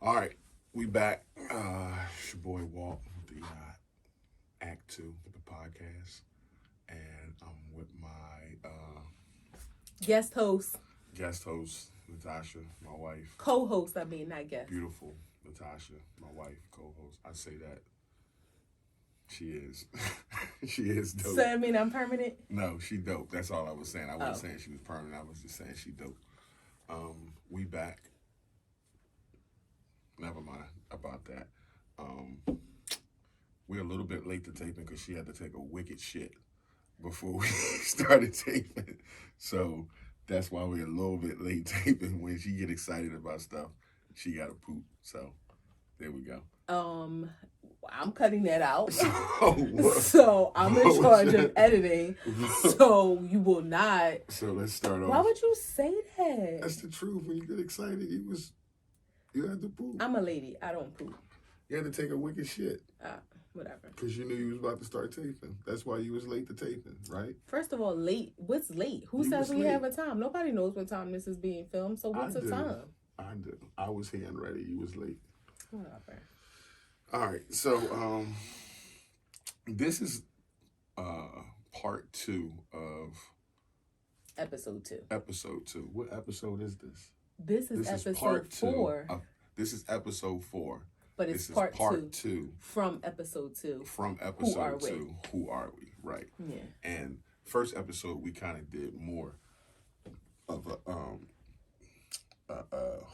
All right, we back. It's your boy Walt with the Act Two of the podcast, and I'm with my Guest host, guest host Natasha, my wife, co-host. I mean, not guest. beautiful Natasha, my wife, co-host. I say that she is, she is dope. So I mean, I'm permanent. No, she dope. That's all I was saying. I wasn't Oh. saying she was permanent. I was just saying she dope. We back. Never mind about that. We're a little bit late to taping because she had to take a wicked shit before we started taping. So that's why we're a little bit late taping. When she get excited about stuff, she got to poop. So there we go. I'm cutting that out. So, So I'm in charge of editing. So you will not. So let's start off. Why would you say that? That's the truth. When you get excited, you had to poop. I'm a lady. I don't poop. You had to take a wicked shit. Whatever. Because you knew you was about to start taping. That's why you was late to taping, right? First of all, late. What's late? Who You says was we late. have a time? Nobody knows what time this is being filmed. So what's I the do. time? I do. I was here and ready. You was late. Whatever. All right. So this is part 2 of Episode 2. episode 2. What episode is this? This is episode part 2. 4. This is episode 4. But it's This part, is part 2. 2 From episode 2. from episode Who are we? 2. Who are we? Right. Yeah. And first episode we kind of did more of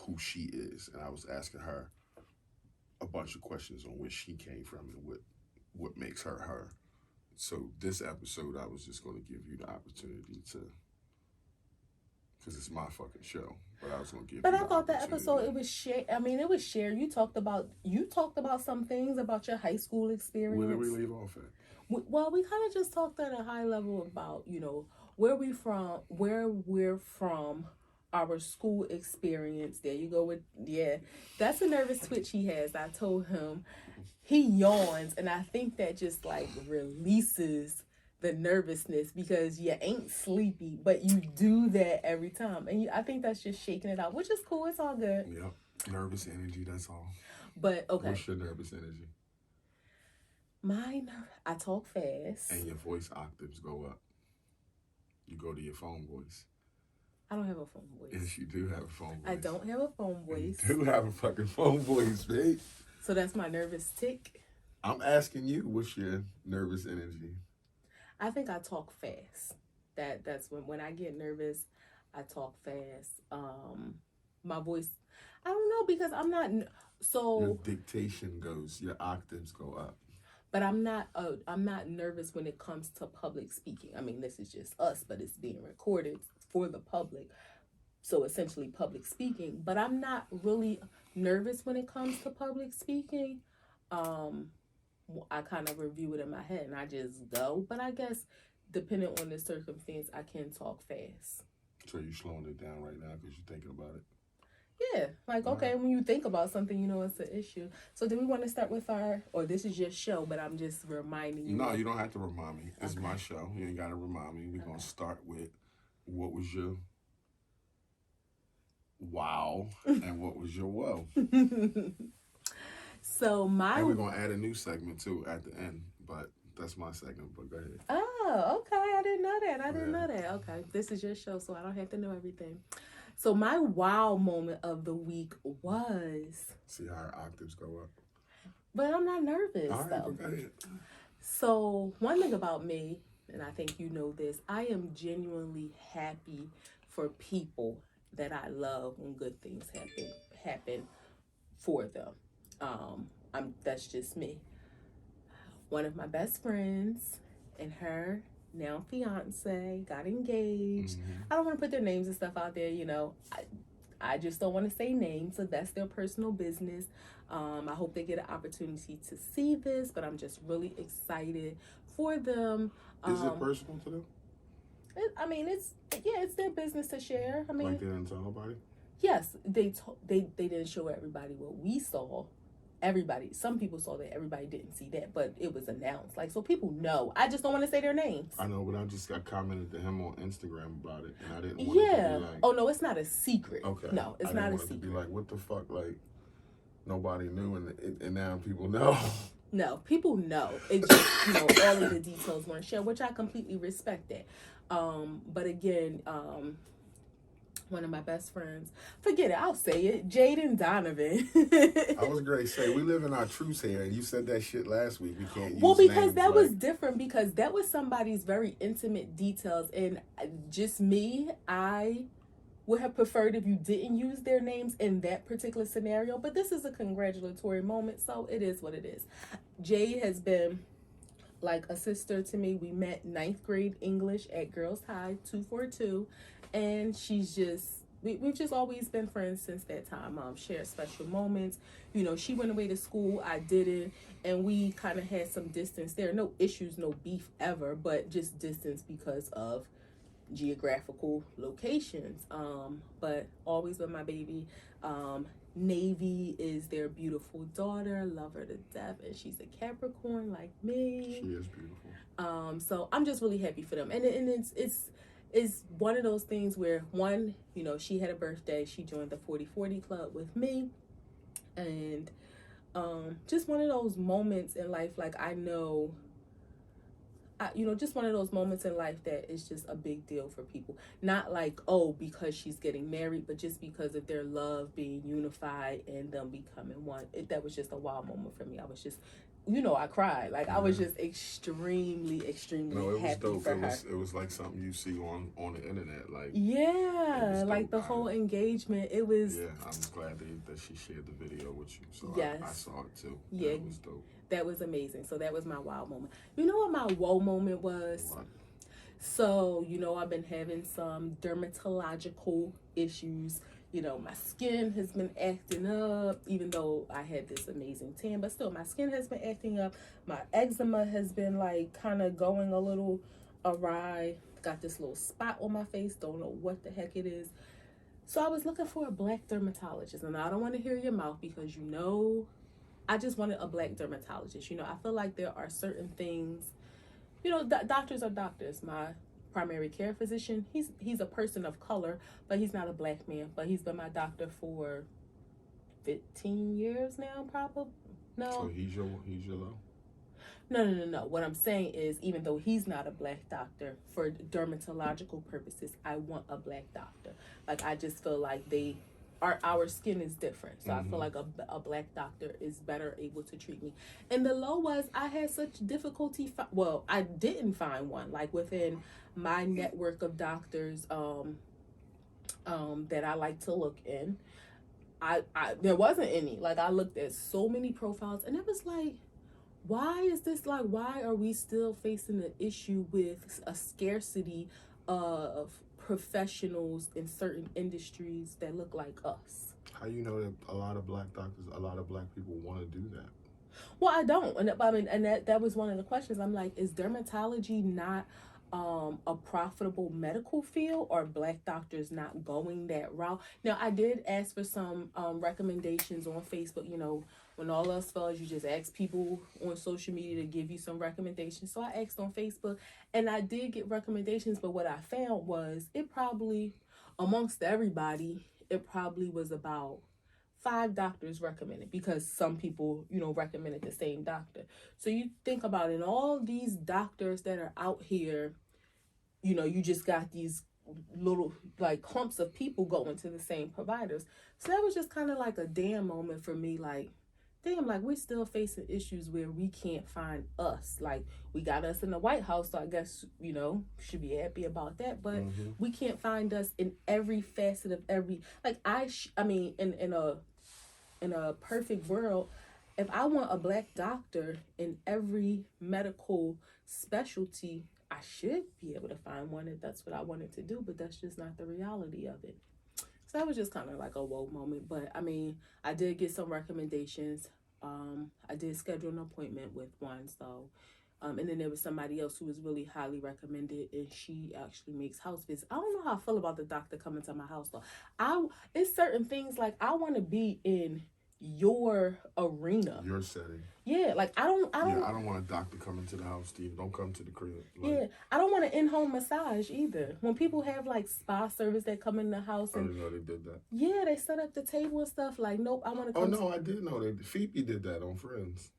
who she is, and I was asking her a bunch of questions on where she came from and what makes her her. So this episode I was just going to give you the opportunity to, because it's my fucking show, but I was going to give But you I the thought that opportunity. episode it was share. I mean, it was share. You talked about some things about your high school experience. Where did we leave off at? Well, we kind of just talked at a high level about where we're from, our school experience. There you go with that's a nervous twitch he has. I told him he yawns, and I think that just like releases the nervousness because you ain't sleepy, but you do that every time, and I think that's just shaking it out, which is cool. It's all good. Yep. Nervous energy, that's all. But okay, What's your nervous energy? I talk fast. And your voice octaves go up. You go to your phone voice. I don't have a phone voice. Yes, you do have a phone voice. I don't have a phone voice. You do have a fucking phone voice, babe. So that's my nervous tick. I'm asking you, what's your nervous energy? I think I talk fast. That's when I get nervous, I talk fast. My voice, I don't know because I'm not Your dictation goes, your octaves go up. but I'm not nervous when it comes to public speaking. I mean, this is just us, but it's being recorded for the public. So essentially public speaking, but I'm not really nervous when it comes to public speaking. I kind of review it in my head and I just go, but I guess depending on the circumstance, I can talk fast. So you're slowing it down right now because you're thinking about it? Yeah, like, okay, when you think about something, it's an issue. So do we want to start with this is your show, but I'm just reminding you. No, you don't have to remind me. It's my show. You ain't got to remind me. We're going to start with what was your wow and what was your whoa. So And we're going to add a new segment too at the end, but that's my segment, but go ahead. Oh, okay. I didn't know that. Okay. This is your show, so I don't have to know everything. So my wow moment of the week was... See how our octaves go up? But I'm not nervous, All right, though. but go ahead. So one thing about me, and I think you know this, I am genuinely happy for people that I love when good things happen for them. That's just me. One of my best friends and her now fiance got engaged. I don't want to put their names and stuff out there, I just don't want to say names, so that's their personal business. I hope they get an opportunity to see this, but I'm just really excited for them. Is it personal to them? It's their business to share. I mean, Like they didn't tell nobody? yes, they didn't show everybody what we saw. Some people saw that, everybody didn't see that, but it was announced. Like, so people know. I just don't want to say their names. I know, but I commented to him on Instagram about it, and I didn't want it to be like... Oh, no, it's not a secret. Okay. No, it's not a secret. To be like, what the fuck, like, nobody knew, and now people know. No, people know. It just, all of the details weren't shared, which I completely respect that. But again, one of my best friends, forget it, I'll say it, Jaden Donovan. I was great. Say we live in our truths here, and you said that shit last week. We can't Well, use because names that like was different, because that was somebody's very intimate details, and just me, I would have preferred if you didn't use their names in that particular scenario, but this is a congratulatory moment, so it is what it is. Jade has been like a sister to me. We met ninth grade English at Girls High 242, and she's just we've just always been friends since that time. Shared special moments. She went away to school, I didn't, and we kind of had some distance there. No issues, no beef ever, but just distance because of geographical locations. But always with my baby. Navy is their beautiful daughter. Love her to death, and she's a Capricorn like me. she is beautiful. So I'm just really happy for them, and it's one of those things where one, she had a birthday, she joined the 40/40 club with me, and just one of those moments in life, like I know. Just one of those moments in life that is just a big deal for people. Not like, oh, because she's getting married, but just because of their love being unified and them becoming one. That was just a wild moment for me. I was just, I cried. Like, I was just extremely, extremely No, it was happy dope. for her. It was like something you see on the internet. Like, yeah, like the whole engagement. It was. Yeah, I was glad that she shared the video with you. So yes. I saw it too. Yeah, it was dope. That was amazing. So that was my wow moment. You know what my whoa moment was? What? So, I've been having some dermatological issues. My skin has been acting up, even though I had this amazing tan, but still my skin has been acting up. My eczema has been like kind of going a little awry. Got this little spot on my face. Don't know what the heck it is. So I was looking for a black dermatologist, and I don't want to hear your mouth because I just wanted a black dermatologist. I feel like there are certain things, doctors are doctors. My primary care physician, he's a person of color, but he's not a black man. But he's been my doctor for 15 years now, probably. No. So he's your low? No. What I'm saying is, even though he's not a black doctor, for dermatological purposes, I want a black doctor. Like, I just feel like our skin is different, so I feel like a black doctor is better able to treat me. And the low was, I had such difficulty I didn't find one, like within my network of doctors that I like to look in. I there wasn't any. Like, I looked at so many profiles, and it was like, why is this, like, why are we still facing an issue with a scarcity of professionals in certain industries that look like us? How you know that a lot of black doctors, a lot of black people want to do that? Well, I don't, and that was one of the questions. I'm like, is dermatology not a profitable medical field, or black doctors not going that route? Now, I did ask for some recommendations on Facebook. When all else fails, you just ask people on social media to give you some recommendations. So I asked on Facebook, and I did get recommendations, but what I found was it probably, amongst everybody, it probably was about 5 doctors recommended, because some people, recommended the same doctor. So you think about it, all these doctors that are out here, you just got these little like clumps of people going to the same providers. So that was just kind of like a damn moment for me. Like, damn, like, we're still facing issues where we can't find us. Like, we got us in the White House, so I guess, should be happy about that. But we can't find us in every facet of every, like, I mean, in a perfect world, if I want a black doctor in every medical specialty, I should be able to find one if that's what I wanted to do, but that's just not the reality of it. So that was just kind of like a whoa moment. But I mean, I did get some recommendations. I did schedule an appointment with one. So, and then there was somebody else who was really highly recommended, and she actually makes house visits. I don't know how I feel about the doctor coming to my house though. It's certain things, like, I want to be in your arena. Your setting. Yeah, like I Yeah, don't. I don't want a doctor coming to the house, Steve. Don't come to the crib. Like, Yeah, I don't want an in-home massage either. When people have like spa service that come in the house I and didn't know they did that. yeah, they set up the table and stuff. Like, nope, I want to Oh come. no, I did know that. Phoebe did that on Friends.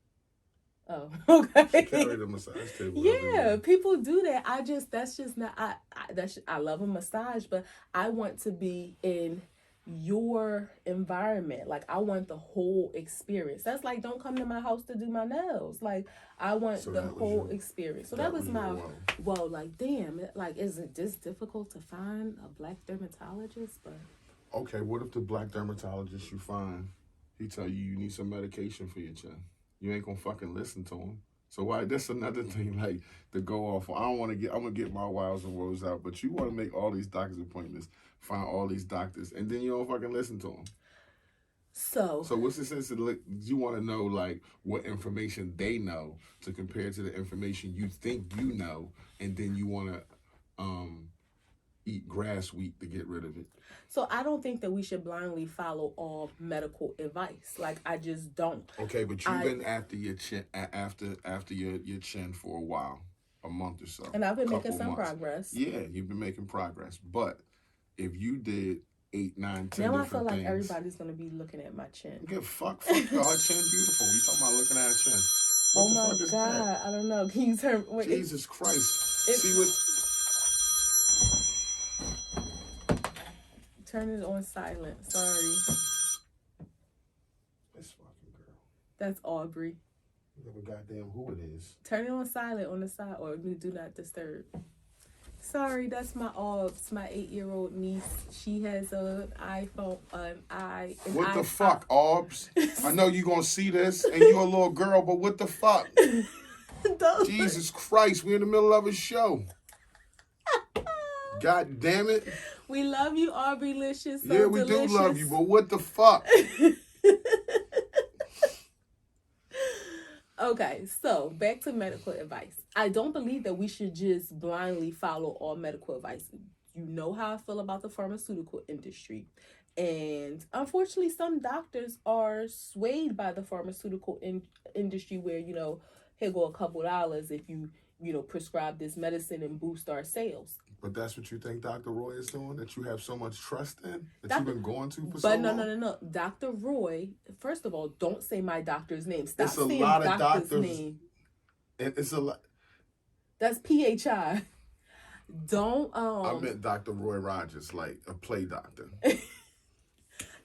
Oh, She okay. carried a massage table Yeah, everywhere. people do that. That's just not. I love a massage, but I want to be in your environment. Like, I want the whole experience. That's like, don't come to my house to do my nails. Like, I want So the that was whole your experience. So that that was was your my, wow. well, like, damn, like, isn't this difficult to find a black dermatologist? But Okay, what if the black dermatologist you find, he tell you need some medication for your chin? You ain't gonna fucking listen to him. So why? That's another thing, like to go off. I don't want to get. I'm gonna get my wiles and woes out, but you want to make all these doctor's appointments, find all these doctors, and then you don't fucking listen to them. so So what's the sense of you want to know like what information they know to compare to the information you think you know, and then you want to eat grass wheat to get rid of it. So I don't think that we should blindly follow all medical advice. Like, I just don't. Okay, but you've I been after your chin after your chin for a while, a month or so, and I've been making couple some months. progress. Yeah, you've been making progress. But if you did 8, 9, 10 Now I feel different like things, everybody's gonna be looking at my chin. get fuck her chin beautiful. We talking about looking at her chin. What Oh the my fuck is that? god, I don't know. Can you turn? Wait, Jesus Christ! it, See what? turn it on silent. Sorry, This fucking girl. that's Aubrey. You know goddamn who it is. Turn it on silent on the side or do not disturb. Sorry, that's my Aubs, my 8-year-old niece. She has an iPhone, What the fuck, Orbs? I know you gonna see this, and you're a little girl, but what the fuck? Jesus Christ, we're in the middle of a show. God damn it. We love you, Aubrey Licious. So yeah, we delicious. do love you, but what the fuck? Okay, so back to medical advice. I don't believe that we should just blindly follow all medical advice. You know how I feel about the pharmaceutical industry. And unfortunately, some doctors are swayed by the pharmaceutical industry where, here go a couple dollars if you prescribe this medicine and boost our sales. But that's what you think Dr. Roy is doing? That you have so much trust in? That Dr. you've been going to for But so long? no. Dr. Roy, first of all, don't say my doctor's name. Stop It's a saying lot of doctor's doctors. name. It's a lot. That's PHI. Don't I meant Dr. Roy Rogers, like a play doctor.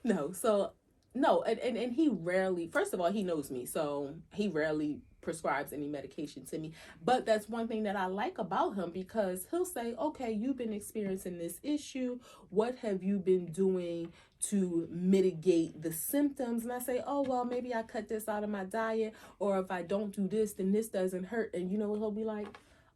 No, so no, and he rarely, first of all, he knows me, so he rarely prescribes any medication to me. But that's one thing that I like about him, because he'll say, okay, you've been experiencing this issue. What have you been doing to mitigate the symptoms? And I say, oh, well, maybe I cut this out of my diet, or if I don't do this, then this doesn't hurt. And you know what he'll be like?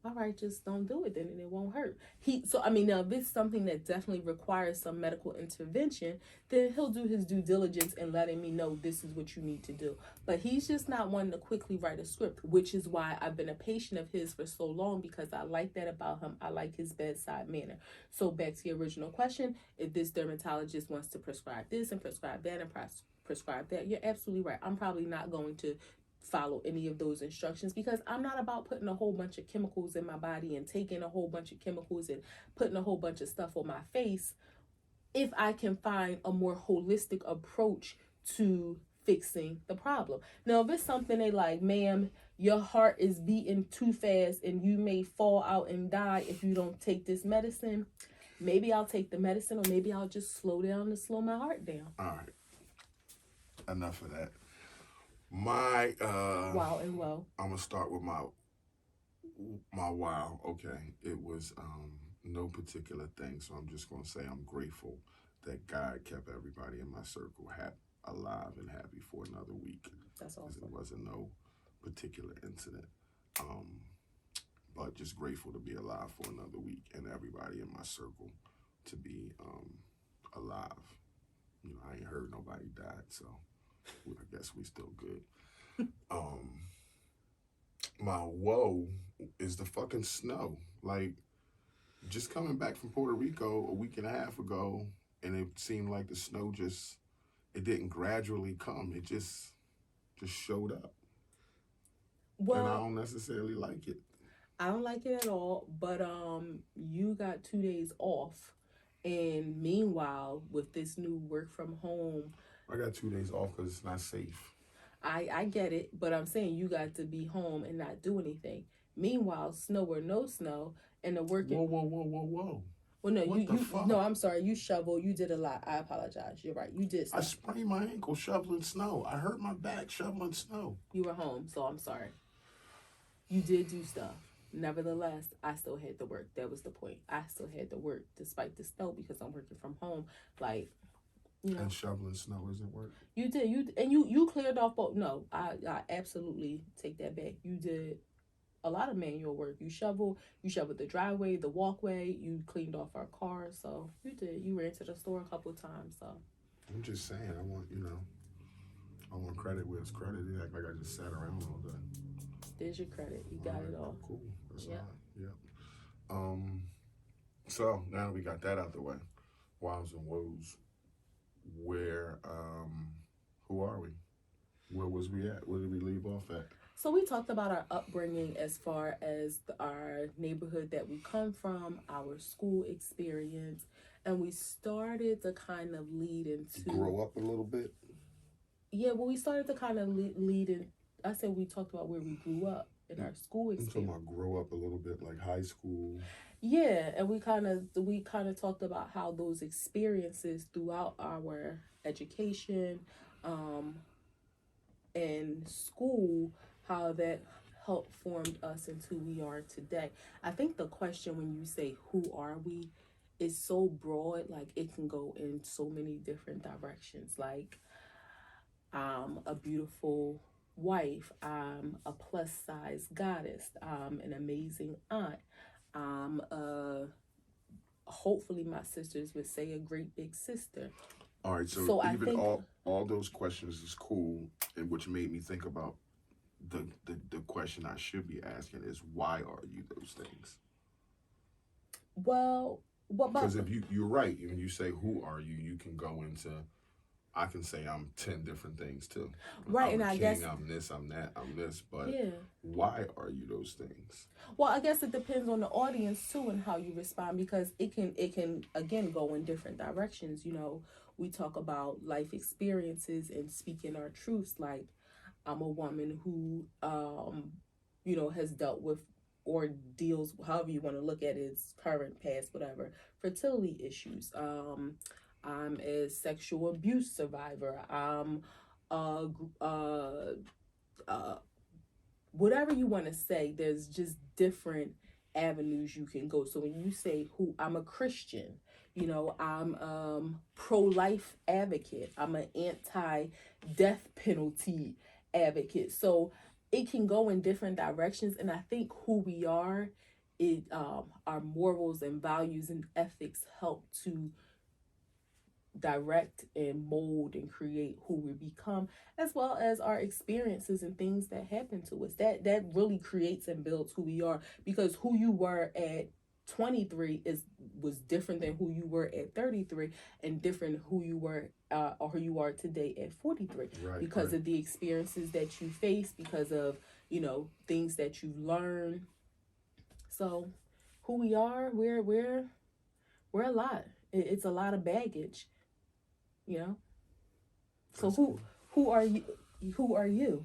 All right, just don't do it then, and it won't hurt. Now if it's something that definitely requires some medical intervention, then he'll do his due diligence in letting me know this is what you need to do. But he's just not one to quickly write a script, which is why I've been a patient of his for so long, because I like that about him. I like his bedside manner. So back to your original question, if this dermatologist wants to prescribe this and prescribe that and prescribe that, you're absolutely right. I'm probably not going to follow any of those instructions, because I'm not about putting a whole bunch of chemicals in my body and taking a whole bunch of chemicals and putting a whole bunch of stuff on my face if I can find a more holistic approach to fixing the problem. Now, if it's something they like, ma'am, your heart is beating too fast and you may fall out and die if you don't take this medicine, maybe I'll take the medicine, or maybe I'll just slow down to slow my heart down. All right. Enough of that. My Wow and well. I'm gonna start with my wow. Okay, it was no particular thing, so I'm just gonna say I'm grateful that God kept everybody in my circle alive and happy for another week. That's awesome. It wasn't no particular incident, but just grateful to be alive for another week and everybody in my circle to be alive. I ain't heard nobody died, so I guess we still good. My woe is the fucking snow. Like, just coming back from Puerto Rico a week and a half ago, and it seemed like the snow just it didn't gradually come. It just showed up, and I Well, don't necessarily like it. I don't like it at all, but you got 2 days off. And meanwhile, with this new work from home, I got 2 days off because it's not safe. I get it, but I'm saying you got to be home and not do anything. Meanwhile, snow or no snow, and the working. Whoa, whoa, whoa, whoa, whoa! Well, no, What the no. fuck? I'm sorry. You shovel. You did a lot. I apologize. You're right. You did I stuff. sprained my ankle shoveling snow. I hurt my back shoveling snow. You were home, so I'm sorry. You did do stuff. Nevertheless, I still had to work. That was the point. I still had to work despite the snow because I'm working from home. Like, you know, And shoveling snow isn't work. you did. You cleared off both. No, I absolutely take that back. You did a lot of manual work. You shoveled the driveway, the walkway, you cleaned off our car. So you did. You ran to the store a couple of times. So I'm just saying, I want credit where it's credit. It act like I just sat around all day. there's your credit. You All got right, it all. cool. That's Yeah. all right. Yeah. So now that we got that out the way, wows and woes. Where, who are we? Where was we at? Where did we leave off at? So we talked about our upbringing as far as our neighborhood that we come from, our school experience, and we started to kind of lead into Grow up a little bit. Yeah, well, we started to kind of lead in. I said we talked about where we grew up in our school I'm talking experience. about grow up a little bit, like high school. Yeah, and we kind of talked about how those experiences throughout our education, um, and school, how that helped formed us into who we are today. I think the question when you say who are we is so broad, like it can go in so many different directions. Like I'm a beautiful wife. I'm a plus size goddess. I'm an amazing aunt. I'm hopefully my sisters would say a great big sister. All right, so So I even think all those questions is cool, and which made me think about the question I should be asking is why are you those things? well, what Because but if you're right, when you say who are you, you can go into I can say I'm 10 different things too. right, I'm and a I king, guess I'm this, I'm that, I'm this, but yeah. why are you those things? Well, I guess it depends on the audience too and how you respond because it can again go in different directions. We talk about life experiences and speaking our truths. Like I'm a woman who has dealt with or deals however you want to look at it, current, past, whatever, fertility issues. I'm a sexual abuse survivor. I'm a uh, whatever you want to say, there's just different avenues you can go. So when you say who I'm a Christian, I'm pro-life advocate. I'm an anti-death penalty advocate. So it can go in different directions, and I think who we are, our morals and values and ethics help to direct and mold and create who we become, as well as our experiences and things that happen to us. That really creates and builds who we are, because who you were at 23 was different than who you were at 33, and different who you were or who you are today at 43, Right, because right. of the experiences that you face, because of things that you learn. So who we are, we're a lot. It's a lot of baggage, you know. So That's who cool. who are you? Who are you?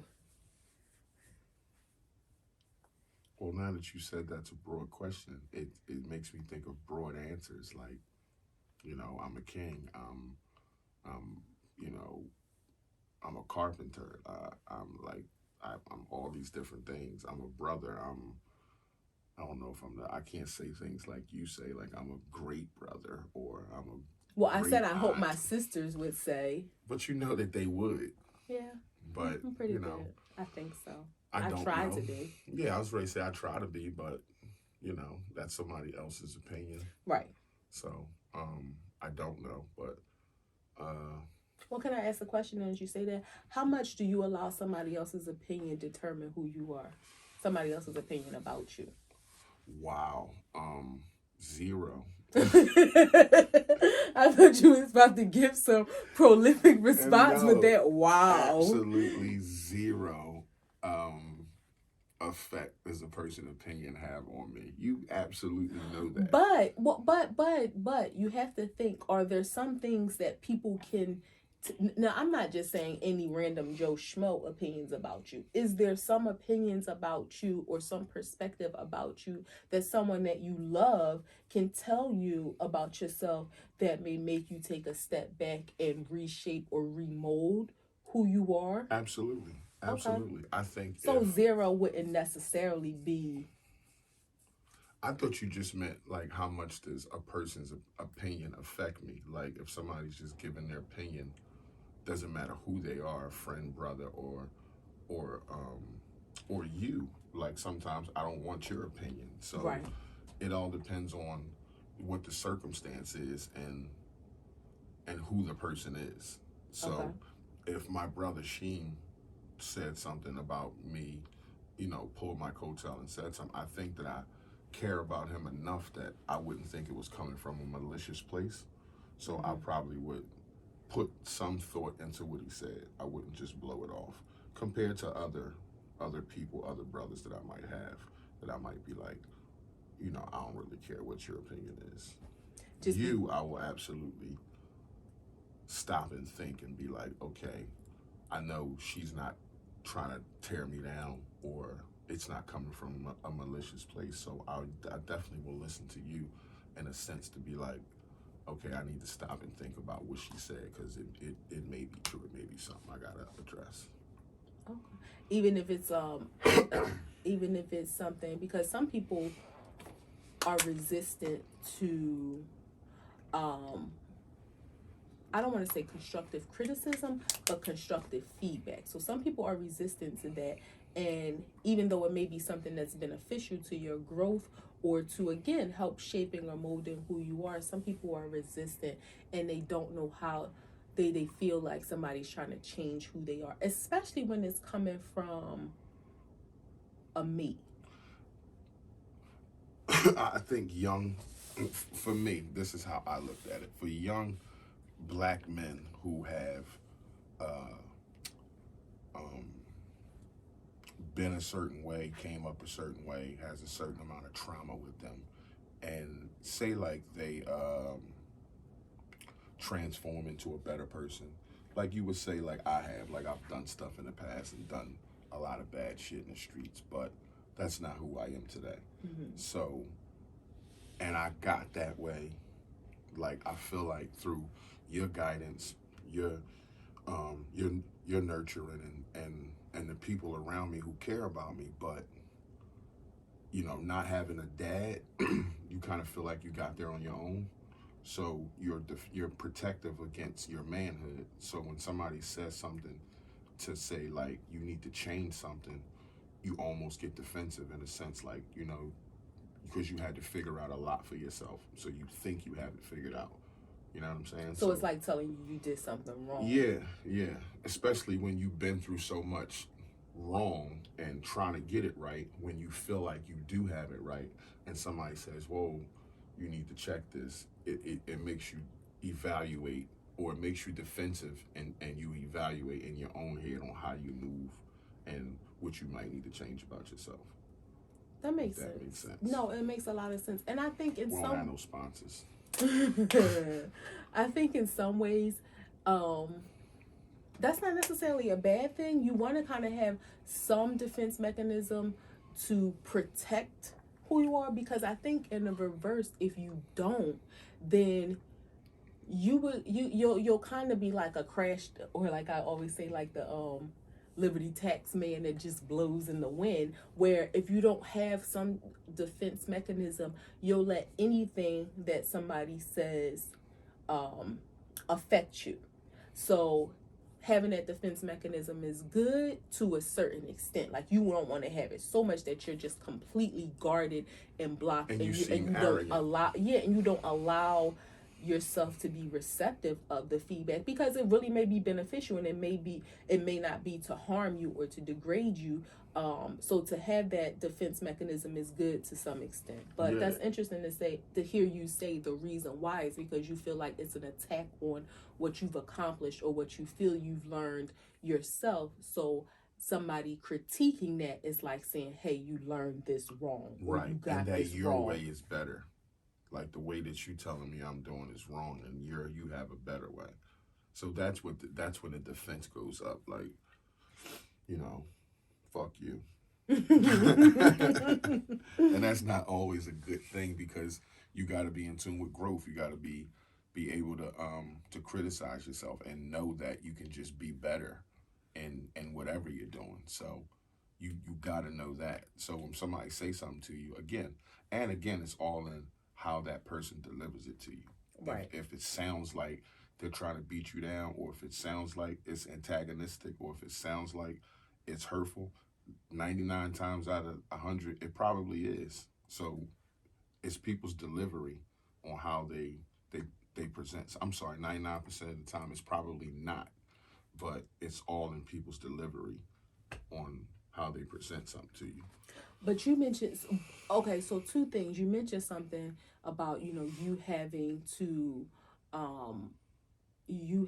Well, now that you said that's a broad question, it makes me think of broad answers like, I'm a king. I'm, you know, I'm a carpenter. I'm all these different things. I'm a brother. I don't know if I can't say things like you say, like I'm a great brother or I'm Well, a I great said I hope my aunt. sisters would say. But you know that they would. Yeah, But, I'm pretty good. I think so. I I don't try know. to be. Yeah, I was ready to say I try to be, but, that's somebody else's opinion. Right. So, I don't know, but uh, Well, can I ask a question as you say that? How much do you allow somebody else's opinion determine who you are? Somebody else's opinion about you? wow, zero. I thought you was about to give some prolific And response with no, that. Wow. absolutely zero um, effect does a person's opinion have on me. You absolutely know that. But you have to think, are there some things that people can now I'm not just saying any random Joe Schmo opinions about you. Is there some opinions about you or some perspective about you that someone that you love can tell you about yourself that may make you take a step back and reshape or remold who you are? Absolutely. Okay. Absolutely. I think So if zero wouldn't necessarily be I thought you just meant like how much does a person's opinion affect me? Like if somebody's just giving their opinion, doesn't matter who they are, friend, brother, or or you. Like sometimes I don't want your opinion, so right. it all depends on what the circumstance is and who the person is. Okay. So if my brother Sheen said something about me, pulled my coattail and said something, I think that I care about him enough that I wouldn't think it was coming from a malicious place. So I Mm-hmm. probably would put some thought into what he said. I wouldn't just blow it off. Compared to other people, other brothers that I might have, that I might be like, I don't really care what your opinion is. Just be You, I will absolutely stop and think and be like, okay, I know she's not trying to tear me down or it's not coming from a malicious place. So I definitely will listen to you in a sense to be like, okay, I need to stop and think about what she said because it may be true. It may be something I got to address. okay. Even if it's even if it's something, because some people are resistant to um I don't want to say constructive criticism, but constructive feedback. So some people are resistant to that. And even though it may be something that's beneficial to your growth or to, again, help shaping or molding who you are, some people are resistant and they don't know how they feel like somebody's trying to change who they are, especially when it's coming from a me. I think for me, this is how I looked at it. For young black men who have uh, um, been a certain way, came up a certain way, has a certain amount of trauma with them, and say like they transform into a better person. Like you would say, like I have, like I've done stuff in the past and done a lot of bad shit in the streets, but that's not who I am today. Mm-hmm. So, and I got that way. Like I feel like through your guidance, your um, your your nurturing and the people around me who care about me, but not having a dad, you kind of feel like you got there on your own. So you're protective against your manhood. So when somebody says something to say like you need to change something, you almost get defensive in a sense, like because you had to figure out a lot for yourself. So you think you have it figured out. You know what I'm saying? So it's like telling you did something wrong. Yeah, yeah. Especially when you've been through so much wrong and trying to get it right, when you feel like you do have it right, and somebody says, whoa, you need to check this, it makes you evaluate or it makes you defensive and you evaluate in your own head on how you move and what you might need to change about yourself. That makes If that sense. makes sense. No, it makes a lot of sense. And I think in We don't have no sponsors. I think in some ways, um, that's not necessarily a bad thing. You want to kind of have some defense mechanism to protect who you are, because I think in the reverse, if you don't, then you'll kind of be like a crash, or like I always say, like the Liberty tax man that just blows in the wind, where if you don't have some defense mechanism, you'll let anything that somebody says um, affect you. So having that defense mechanism is good to a certain extent. Like you don't want to have it so much that you're just completely guarded and blocked, And you and seem you don't arrogant. allow and you don't allow yourself to be receptive of the feedback, because it really may be beneficial, and it may not be to harm you or to degrade you. So to have that defense mechanism is good to some extent. But Yeah, that's interesting to hear you say the reason why is because you feel like it's an attack on what you've accomplished or what you feel you've learned yourself. So somebody critiquing that is like saying, hey, you learned this wrong, or you right. And got that this your way wrong. is better. Like the way that you telling me I'm doing is wrong, and you have a better way. So that's when the defense goes up. Like, you know, fuck you. And that's not always a good thing, because you got to be in tune with growth. You got to be able to criticize yourself and know that you can just be better in whatever you're doing. So you got to know that. So when somebody say something to you, again and again, it's all in how that person delivers it to you. Right. If it sounds like they're trying to beat you down, or if it sounds like it's antagonistic, or if it sounds like it's hurtful, 99 times out of 100 it probably is. So it's people's delivery on how they they present. I'm sorry, 99% of the time it's probably not, but it's all in people's delivery on how they present something to you. But you mentioned, okay, so two things. You mentioned something about, you um,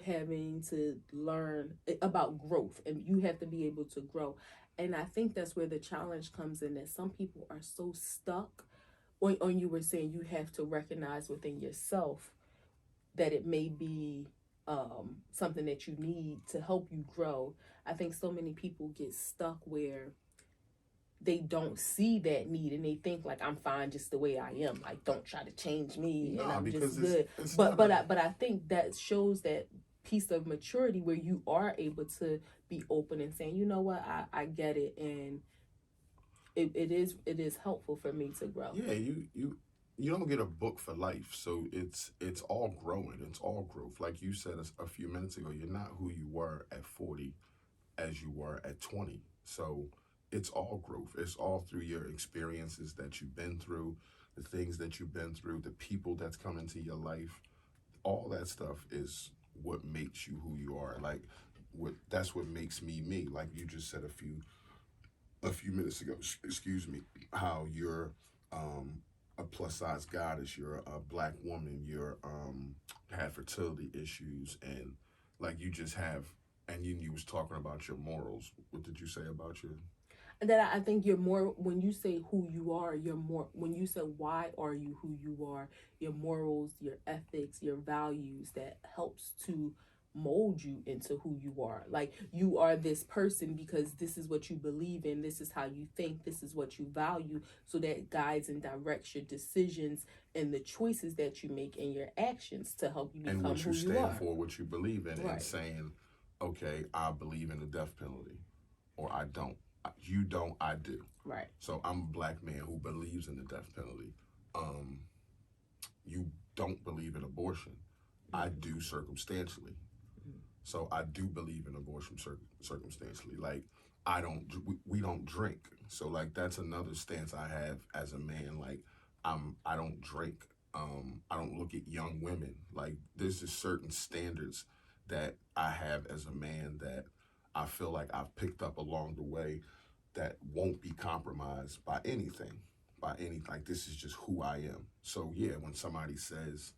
having to learn about growth, and you have to be able to grow. And I think that's where the challenge comes in, that some people are so stuck on you were saying you have to recognize within yourself that it may be something that you need to help you grow. I think so many people get stuck where they don't see that need, and they think like, I'm fine just the way I am, like don't try to change me and Nah, I'm just because good. it's but not but a I, but I think that shows that piece of maturity where you are able to be open and saying, you know what, I get it, and it is helpful for me to grow. yeah. You don't get a book for life, so it's all growing. It's all growth. Like you said a few minutes ago, you're not who you were at 40 as you were at 20. So it's all growth. It's all through your experiences that you've been through, the things that you've been through, the people that's come into your life. All that stuff is what makes you who you are. Like that's what makes me me. Like you just said a few minutes ago, excuse me, how you're a plus size goddess, you're a black woman, you're have fertility issues, and like you just have, and you was talking about your morals. What did you say about your? That I think you're more, when you say who you are, you're more, when you say why are you who you are, your morals, your ethics, your values, that helps to mold you into who you are. Like, you are this person because this is what you believe in, this is how you think, this is what you value, so that guides and directs your decisions and the choices that you make and your actions to help you And become what you who you stand are. for, what you believe in, and Right. saying, okay, I believe in the death penalty, or I don't. You don't, I do. Right. So I'm a black man who believes in the death penalty. Um, you don't believe in abortion. I Mm-hmm. do circumstantially. So I do believe in abortion circumstantially. Like I don't, we don't drink. So like that's another stance I have as a man. Like I don't drink. I don't look at young women. Like there's just certain standards that I have as a man that I feel like I've picked up along the way that won't be compromised by anything. By any, like this is just who I am. So yeah, when somebody says,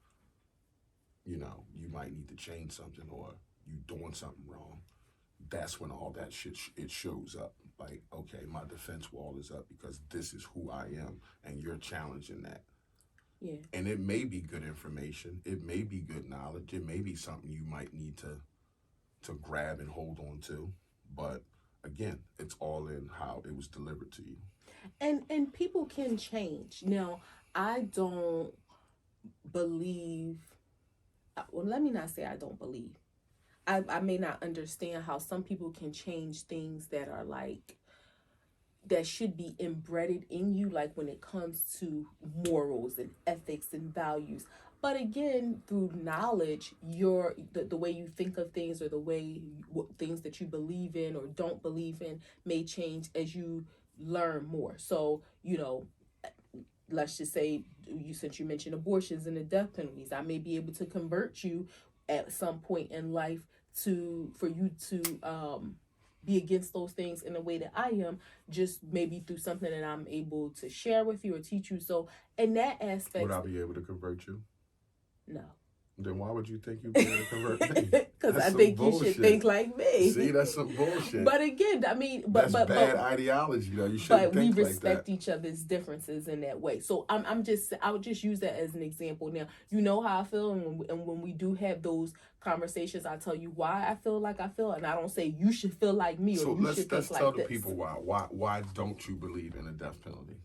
you might need to change something, or you doing something wrong, that's when all that shit it shows up. Like, okay, my defense wall is up because this is who I am, and you're challenging that. Yeah. And it may be good information, it may be good knowledge, it may be something you might need to grab and hold on to, but again, it's all in how it was delivered to you. And people can change. Now, I don't believe, well, let me not say I don't believe. I may not understand how some people can change things that are like, that should be embedded in you, like when it comes to morals and ethics and values. But again, through knowledge, the way you think of things, or the way things that you believe in or don't believe in may change as you learn more. So, let's just say, since you mentioned abortions and the death penalties, I may be able to convert you at some point in life for you to be against those things in the way that I am, just maybe through something that I'm able to share with you or teach you. So in that aspect, Would I be able to convert you? No. Then why would you think you'd be able to convert me? Because I think bullshit. You should think like me. See, that's some bullshit. But again, I mean, that's bad ideology, though. You shouldn't think like that. But we respect each other's differences in that way. So I would just use that as an example. Now, you know how I feel, and when we do have those conversations, I tell you why I feel like I feel, and I don't say you should feel like me or you should think like this. So let's tell the people why. Why don't you believe in a death penalty?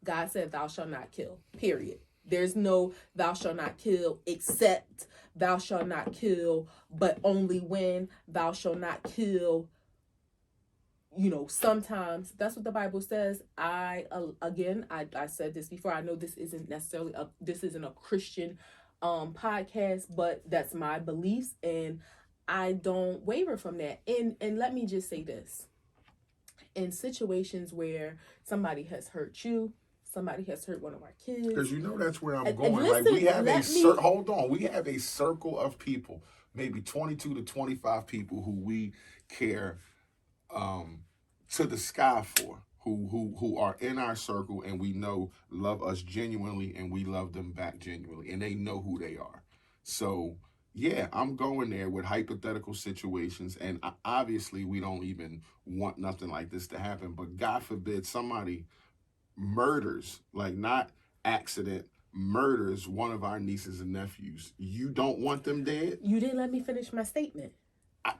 God said, "Thou shalt not kill." Period. There's no "thou shalt not kill" except "thou shalt not kill," but only when "thou shalt not kill." You know, sometimes that's what the Bible says. I said this before. I know this isn't necessarily a Christian podcast, but that's my beliefs, and I don't waver from that. And let me just say this: in situations where somebody has hurt you, somebody has hurt one of our kids. Because you know that's where I'm going. Listen, we have hold on. We have a circle of people, maybe 22 to 25 people who we care to the sky for, who are in our circle and we know love us genuinely and we love them back genuinely and they know who they are. So yeah, I'm going there with hypothetical situations, and obviously we don't even want nothing like this to happen, but God forbid somebody murders, like not accident, murders one of our nieces and nephews. You don't want them dead? You didn't let me finish my statement.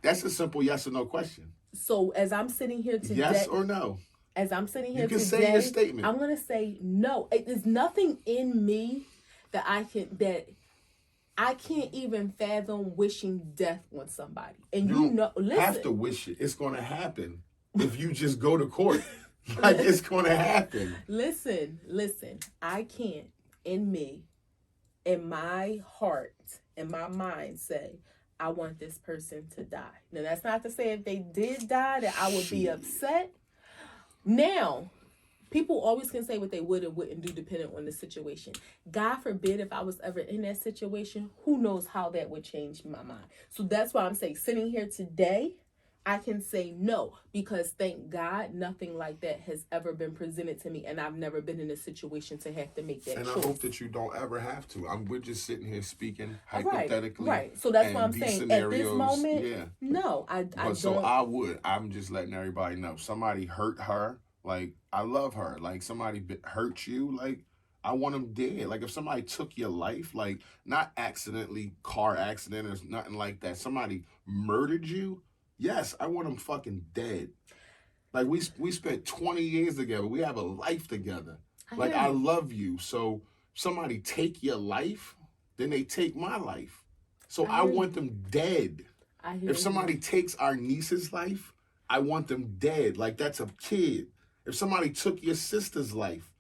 That's a simple yes or no question. So as I'm sitting here today, yes or no? As I'm sitting here today, say your statement. I'm gonna say no. There's nothing in me that I can't even fathom wishing death on somebody. And you know, listen, have to wish it. It's gonna happen if you just go to court. Like it's gonna happen. Listen. I can't, in me, in my heart, in my mind, say I want this person to die. Now that's not to say if they did die that I would be upset. Now, people always can say what they would and wouldn't do depending on the situation. God forbid if I was ever in that situation, who knows how that would change my mind. So that's why I'm saying, sitting here today, I can say no, because thank God nothing like that has ever been presented to me, and I've never been in a situation to have to make that choice. And I hope that you don't ever have to. We're just sitting here speaking hypothetically. Right. So that's what I'm saying. Scenarios, at this moment, no, I don't. So I would. I'm just letting everybody know. Somebody hurt her. Like, I love her. Like, somebody hurt you. Like, I want them dead. Like, if somebody took your life, like, not accidentally, car accident or nothing like that. Somebody murdered you. Yes, I want them fucking dead. Like, we spent 20 years together. We have a life together. I love you. So somebody take your life, then they take my life. So I want them dead. If somebody takes our niece's life, I want them dead. Like, that's a kid. If somebody took your sister's life,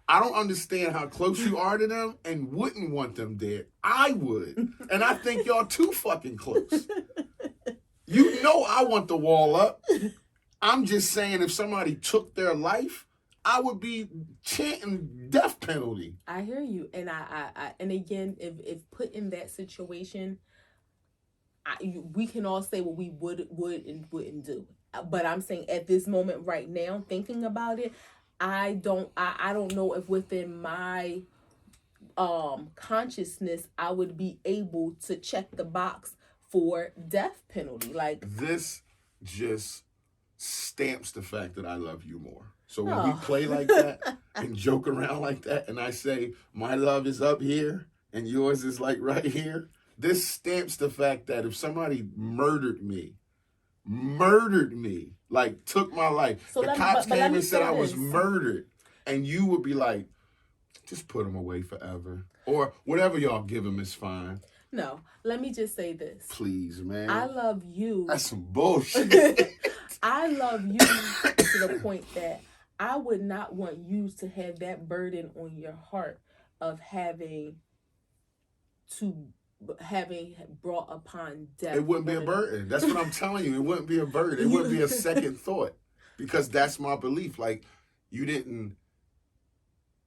I don't understand how close you are to them and wouldn't want them dead. I would. And I think y'all too fucking close. You know I want the wall up. I'm just saying if somebody took their life, I would be chanting death penalty. I hear you. And and again, if put in that situation, we can all say what we would and wouldn't do. But I'm saying at this moment right now, thinking about it, I don't know if within my consciousness I would be able to check the box for death penalty. Like, this just stamps the fact that I love you more. So when we play like that and joke around like that, and I say my love is up here and yours is like right here, this stamps the fact that if somebody murdered me, like took my life, the cops came and said I was murdered, and you would be like, just put him away forever, or whatever y'all give him is fine. No, let me just say this. Please, man. I love you. That's some bullshit. I love you to the point that I would not want you to have that burden on your heart of having brought upon death. It wouldn't be a burden. That's what I'm telling you. It wouldn't be a burden. It wouldn't be a second thought, because that's my belief. Like, you didn't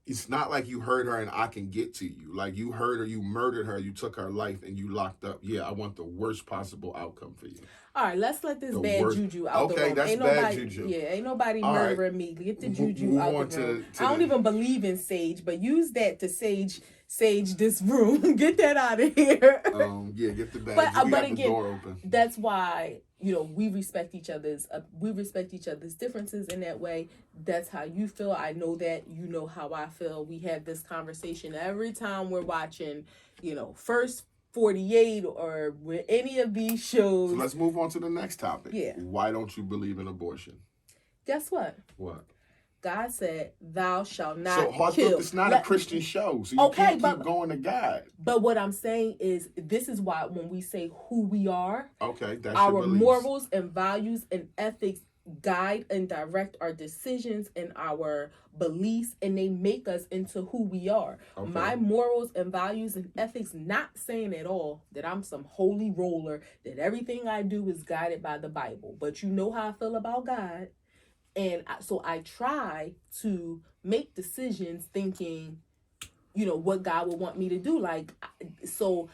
it's not like you hurt her and I can get to you. Like you hurt her, you murdered her, you took her life, and you locked up. Yeah, I want the worst possible outcome for you. All right, let's let this The bad worst. juju out the Okay, room. that's Ain't bad nobody, juju. yeah, ain't nobody All right, murdering me. Get the juju move out on the room. to I don't the. even believe in sage, but use that to sage this room. Get that out of here. Yeah, get the bad. But We but got the again, door open. that's why we respect each other's differences in that way. That's how you feel. I know that you know how I feel. We have this conversation every time we're watching, First 48 or with any of these shows. So let's move on to the next topic. Yeah. Why don't you believe in abortion? Guess what? What? God said, "Thou shalt not So kill." it's not a Christian show, so you can't keep going to God. But what I'm saying is, this is why when we say who we are, okay, that's our your beliefs. morals and values and ethics guide and direct our decisions and our beliefs, and they make us into who we are. Okay. My morals and values and ethics, not saying at all that I'm some holy roller, that everything I do is guided by the Bible. But you know how I feel about God. And so I try to make decisions thinking, what God would want me to do. So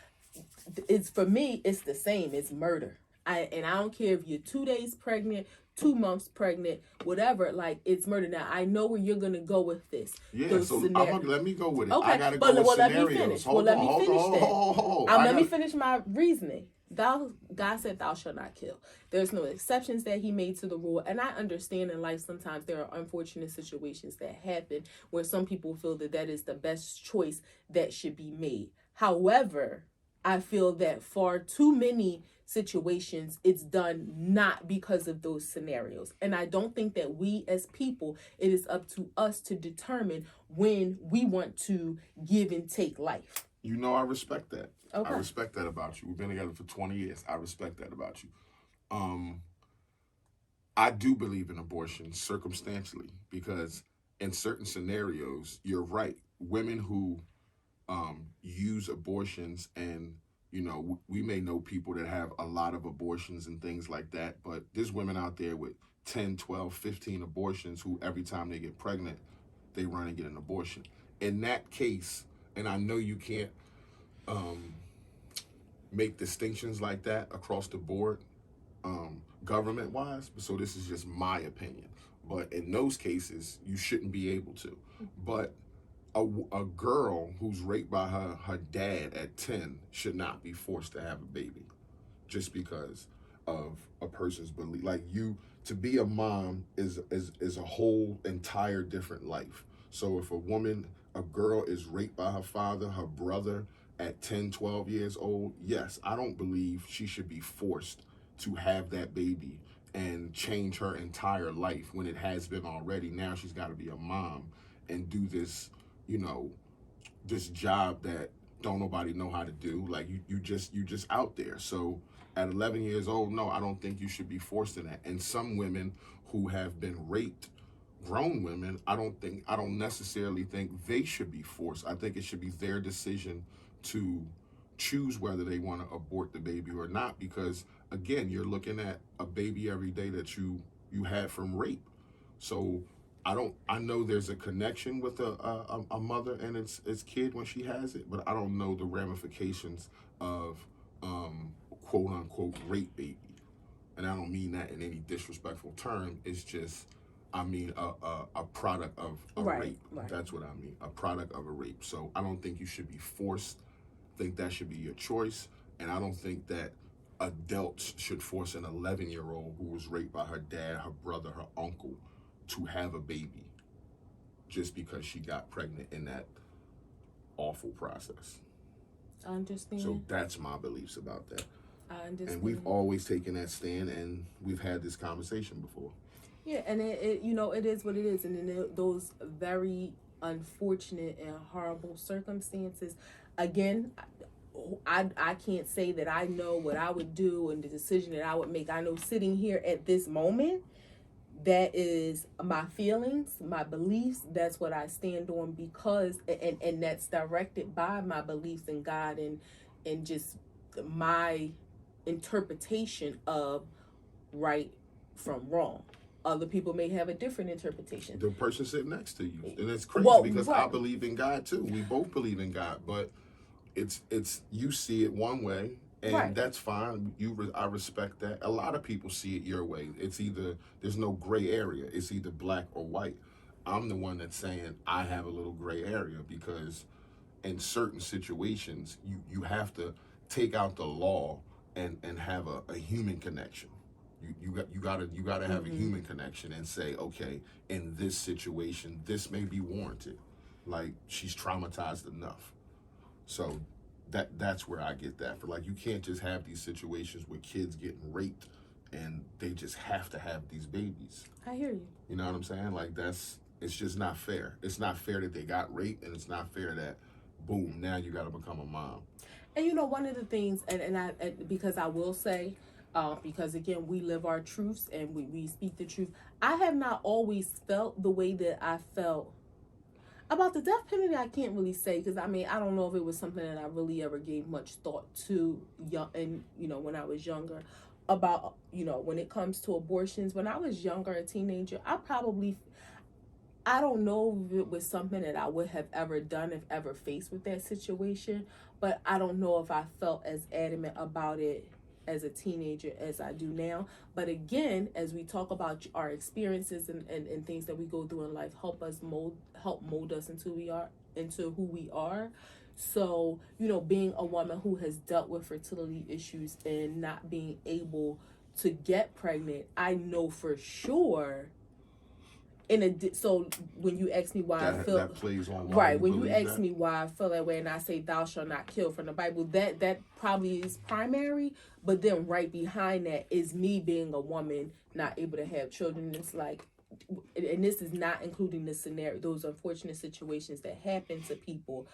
it's, for me, it's the same. It's murder. I don't care if you're 2 days pregnant, 2 months pregnant, whatever. Like, it's murder. Now, I know where you're going to go with this. Yeah, so let me go with it. Okay, I got to go with scenarios. Let me finish. Let me finish my reasoning. God said, "Thou shalt not kill." There's no exceptions that He made to the rule, and I understand in life sometimes there are unfortunate situations that happen where some people feel that is the best choice that should be made. However, I feel that far too many situations it's done not because of those scenarios, and I don't think that we as people, it is up to us to determine when we want to give and take life. I respect that. Okay. I respect that about you. We've been together for 20 years. I respect that about you. I do believe in abortion circumstantially because in certain scenarios, you're right. Women who use abortions, and we may know people that have a lot of abortions and things like that, but there's women out there with 10, 12, 15 abortions who every time they get pregnant, they run and get an abortion. In that case, and I know you can't make distinctions like that across the board, government-wise, so this is just my opinion. But in those cases, you shouldn't be able to. But a girl who's raped by her dad at 10 should not be forced to have a baby just because of a person's belief. Like, to be a mom is a whole entire different life. So if a girl is raped by her father, her brother at 10, 12 years old, yes, I don't believe she should be forced to have that baby and change her entire life when it has been already. Now she's got to be a mom and do this, this job that don't nobody know how to do. Like, you just out there. So at 11 years old, no, I don't think you should be forced in that. And some women who have been raped, grown women, I don't necessarily think they should be forced. I think it should be their decision to choose whether they want to abort the baby or not, because again, you're looking at a baby every day that you had from rape. So I know there's a connection with a mother and its kid when she has it, but I don't know the ramifications of quote unquote rape baby. And I don't mean that in any disrespectful term. It's just, I mean a product of a rape. Right. That's what I mean, a product of a rape. So I don't think you should be forced. I think that should be your choice. And I don't think that adults should force an 11-year-old who was raped by her dad, her brother, her uncle to have a baby just because she got pregnant in that awful process. I understand. So that's my beliefs about that. I understand. And we've always taken that stand, and we've had this conversation before. Yeah, and it is what it is. And in those very unfortunate and horrible circumstances, again, I can't say that I know what I would do and the decision that I would make. I know sitting here at this moment, that is my feelings, my beliefs. That's what I stand on, because and that's directed by my beliefs in God and just my interpretation of right from wrong. Other people may have a different interpretation. The person sitting next to you, and it's crazy Well, because I right. believe in God too. We both believe in God, but it's you see it one way, and Right. that's fine. I respect that. A lot of people see it your way. It's either there's no gray area. It's either black or white. I'm the one that's saying I have a little gray area because in certain situations you have to take out the law and have a human connection. You gotta have a human connection and say, okay, in this situation, this may be warranted. Like she's traumatized enough. So that's where I get that for. Like you can't just have these situations where kids getting raped and they just have to have these babies. I hear you. You know what I'm saying? Like it's just not fair. It's not fair that they got raped, and it's not fair that boom, now you got to become a mom. And one of the things, because I will say, because again, we live our truths and we speak the truth. I have not always felt the way that I felt about the death penalty. I can't really say, because I don't know if it was something that I really ever gave much thought to young, and when I was younger. About when it comes to abortions, when I was younger, a teenager, I don't know if it was something that I would have ever done if ever faced with that situation, but I don't know if I felt as adamant about it as a teenager as I do now. But again, as we talk about our experiences and things that we go through in life, help mold us into who we are. So, being a woman who has dealt with fertility issues and not being able to get pregnant, I know for sure. So when you ask me why I feel that plays on why right, you when you believe ask that. me why I feel that way, and I say thou shalt not kill from the Bible, that probably is primary. But then right behind that is me being a woman not able to have children. It's like, and this is not including the scenario, those unfortunate situations that happen to people,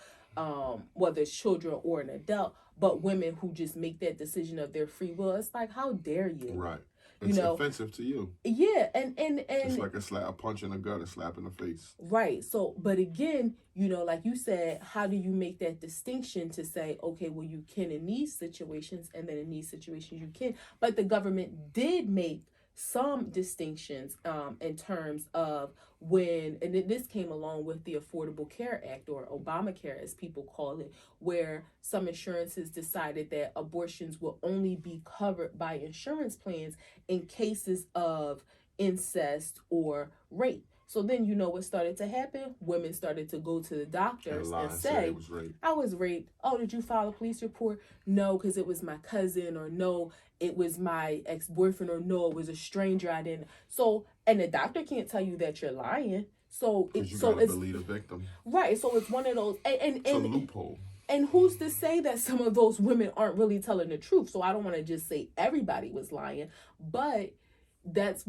whether it's children or an adult, but women who just make that decision of their free will. It's like, how dare you? Right. It's offensive to you. Yeah, and it's like a punch in the gut, a slap in the face. Right. So, but again, like you said, how do you make that distinction to say, okay, well, you can in these situations, and then in these situations you can. But the government did make some distinctions in terms of and this came along with the Affordable Care Act, or Obamacare as people call it, where some insurances decided that abortions will only be covered by insurance plans in cases of incest or rape. So then what started to happen? Women started to go to the doctors and say, I was raped. Oh, did you file a police report? No, because it was my cousin, or no, it was my ex-boyfriend, or no, it was a stranger. I didn't. So, and the doctor can't tell you that you're lying. So you gotta believe the victim. Right. So it's one of those, it's a loophole. And who's to say that some of those women aren't really telling the truth? So I don't want to just say everybody was lying, but that's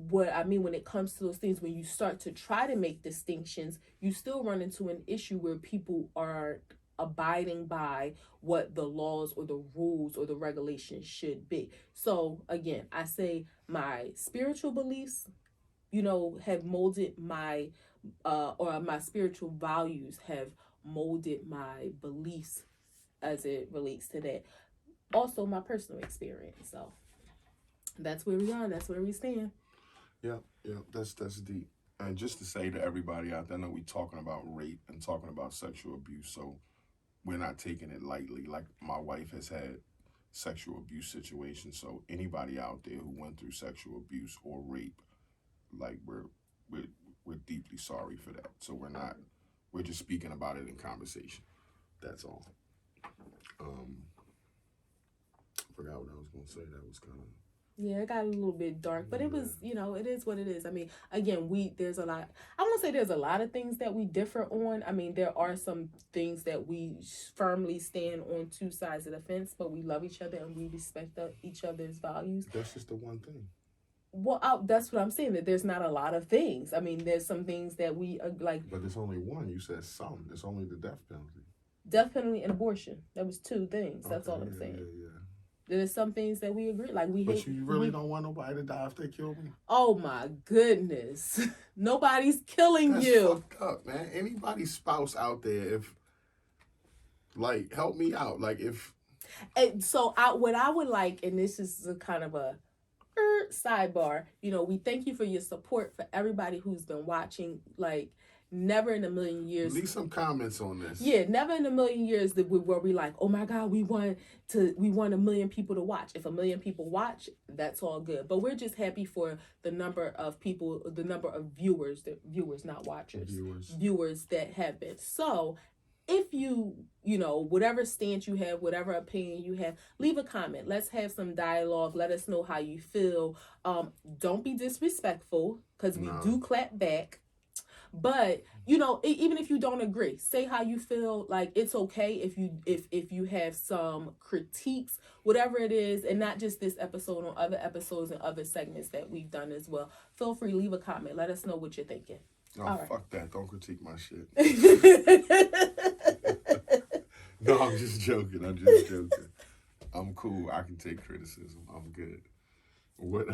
what I mean when it comes to those things. When you start to try to make distinctions, you still run into an issue where people are abiding by what the laws or the rules or the regulations should be. So again, I say my spiritual beliefs, have molded my or my spiritual values have molded my beliefs as it relates to that. Also my personal experience. So that's where we are. That's where we stand. Yeah, that's deep. And just to say to everybody out there, I know we talking about rape and talking about sexual abuse, so we're not taking it lightly. Like my wife has had sexual abuse situations, so anybody out there who went through sexual abuse or rape, like we're deeply sorry for that. So we're just speaking about it in conversation. That's all. Forgot what I was gonna say. That was kind of. Yeah, it got a little bit dark, but it was, it is what it is. I mean, again, there's a lot, I won't say there's a lot of things that we differ on. I mean, there are some things that we firmly stand on two sides of the fence, but we love each other and we respect each other's values. That's just the one thing. Well, that's what I'm saying, that there's not a lot of things. I mean, there's some things that we like. But there's only one. You said some. It's only the death penalty. Death penalty and abortion. That was two things. That's all I'm saying. Yeah. There's some things that we agree, like we hate. But you really don't want nobody to die if they kill me? Oh my goodness. Nobody's killing you. That's fucked up, man. Anybody's spouse out there, help me out. Like if. And so what I would like, and this is a kind of a Sidebar, we thank you for your support for everybody who's been watching. Like, never in a million years. Leave some comments on this. Yeah, never in a million years where we like, oh my God, we want a million people to watch. If a million people watch, that's all good. But we're just happy for the number of people, the number of viewers, not watchers, viewers that have been. So if whatever stance you have, whatever opinion you have, leave a comment. Let's have some dialogue. Let us know how you feel. Don't be disrespectful, because we do clap back. But even if you don't agree, say how you feel. Like, it's okay if you have some critiques, whatever it is, and not just this episode, on other episodes and other segments that we've done as well. Feel free, leave a comment. Let us know what you're thinking. Oh, all right. Fuck that. Don't critique my shit. No, I'm just joking. I'm cool. I can take criticism. I'm good. What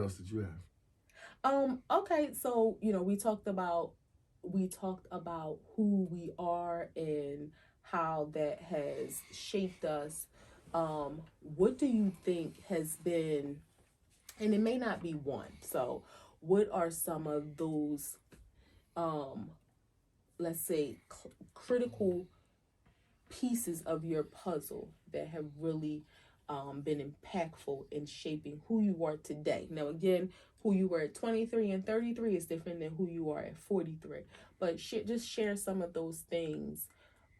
else did you have? Okay, so we talked about who we are and how that has shaped us. What do you think has been, and it may not be one, so what are some of those let's say critical pieces of your puzzle that have really been impactful in shaping who you are today? Now, again, who you were at 23 and 33 is different than who you are at 43. But just share some of those things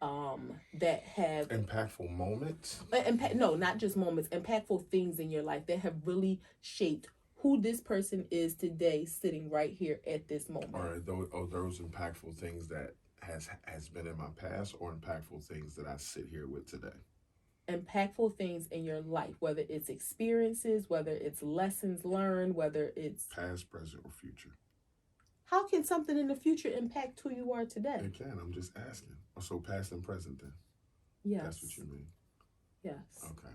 that have impactful moments. No, not just moments. Impactful things in your life that have really shaped who this person is today, sitting right here at this moment. All right, those impactful things that has been in my past, or impactful things that I sit here with today? Impactful things in your life, whether it's experiences, whether it's lessons learned, whether it's past, present, or future. How can something in the future impact who you are today? It can. I'm just asking. So past and present then? Yes. That's what you mean? Yes. Okay.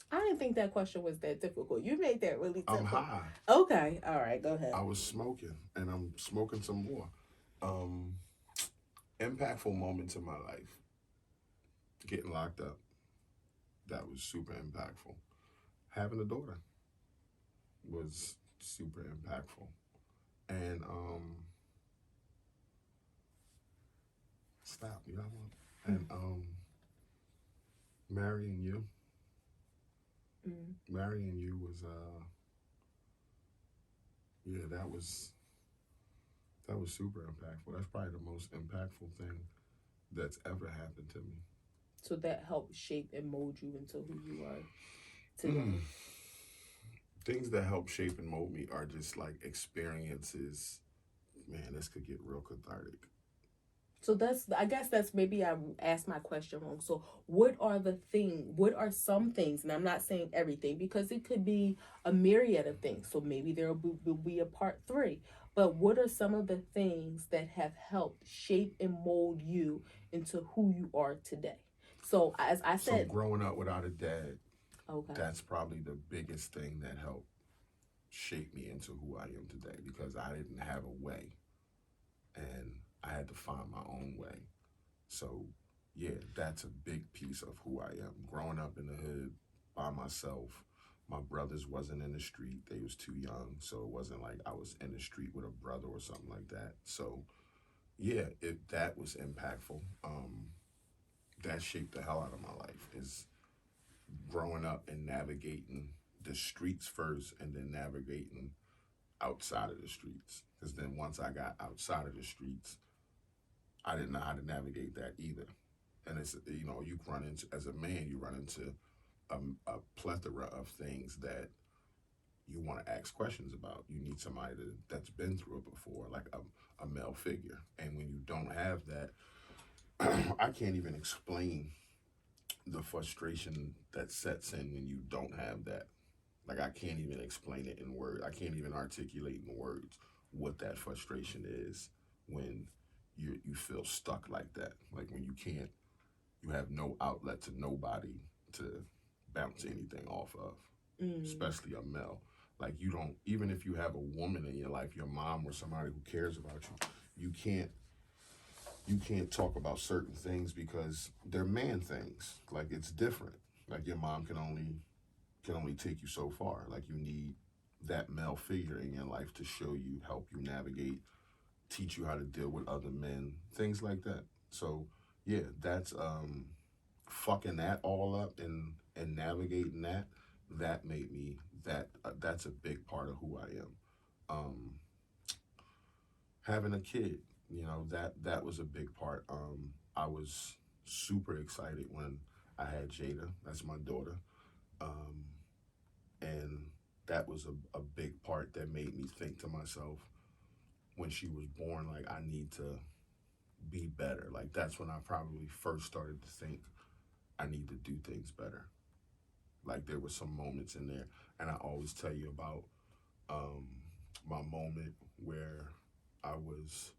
I didn't think that question was that difficult. You made that really difficult. I'm high. Okay. All right. Go ahead. I was smoking, and I'm smoking some more. Impactful moments in my life. Getting locked up. That was super impactful. Having a daughter was super impactful. And stop, you know. And marrying you. Marrying you was that was super impactful. That's probably the most impactful thing that's ever happened to me. So that helped shape and mold you into who you are today. Things that help shape and mold me are just like experiences. Man, this could get real cathartic. So I guess that's maybe I asked my question wrong. So what are some things, and I'm not saying everything, because it could be a myriad of things. So maybe there will be a part 3. But what are some of the things that have helped shape and mold you into who you are today? So as I said, growing up without a dad, okay, that's probably the biggest thing that helped shape me into who I am today, because I didn't have a way, and I had to find my own way. So yeah, that's a big piece of who I am. Growing up in the hood by myself, my brothers wasn't in the street. They was too young, so it wasn't like I was in the street with a brother or something like that. So yeah, that was impactful. That shaped the hell out of my life, is growing up and navigating the streets first, and then navigating outside of the streets. Because then once I got outside of the streets, I didn't know how to navigate that either. And it's, you run into, as a man, you run into a plethora of things that you want to ask questions about. You need somebody that's been through it before, like a male figure. And when you don't have that, I can't even explain the frustration that sets in when you don't have that. Like, I can't even explain it in words. I can't even articulate in words what that frustration is when you feel stuck like that. Like when you have no outlet to nobody to bounce anything off of, especially a male. Like, you don't, even if you have a woman in your life, your mom or somebody who cares about you, you can't you can't talk about certain things because they're man things. Like it's different. Like your mom can only take you so far. Like you need that male figure in your life to show you, help you navigate, teach you how to deal with other men, things like that. So yeah, that's fucking that all up and navigating that made me that's a big part of who I am. Um, Having a kid, that was a big part. I was super excited when I had Jada. That's my daughter. Um, and that was a big part that made me think to myself when she was born, like I need to be better. Like that's when I probably first started to think I need to do things better. Like there were some moments in there, and I always tell you about um, my moment where I was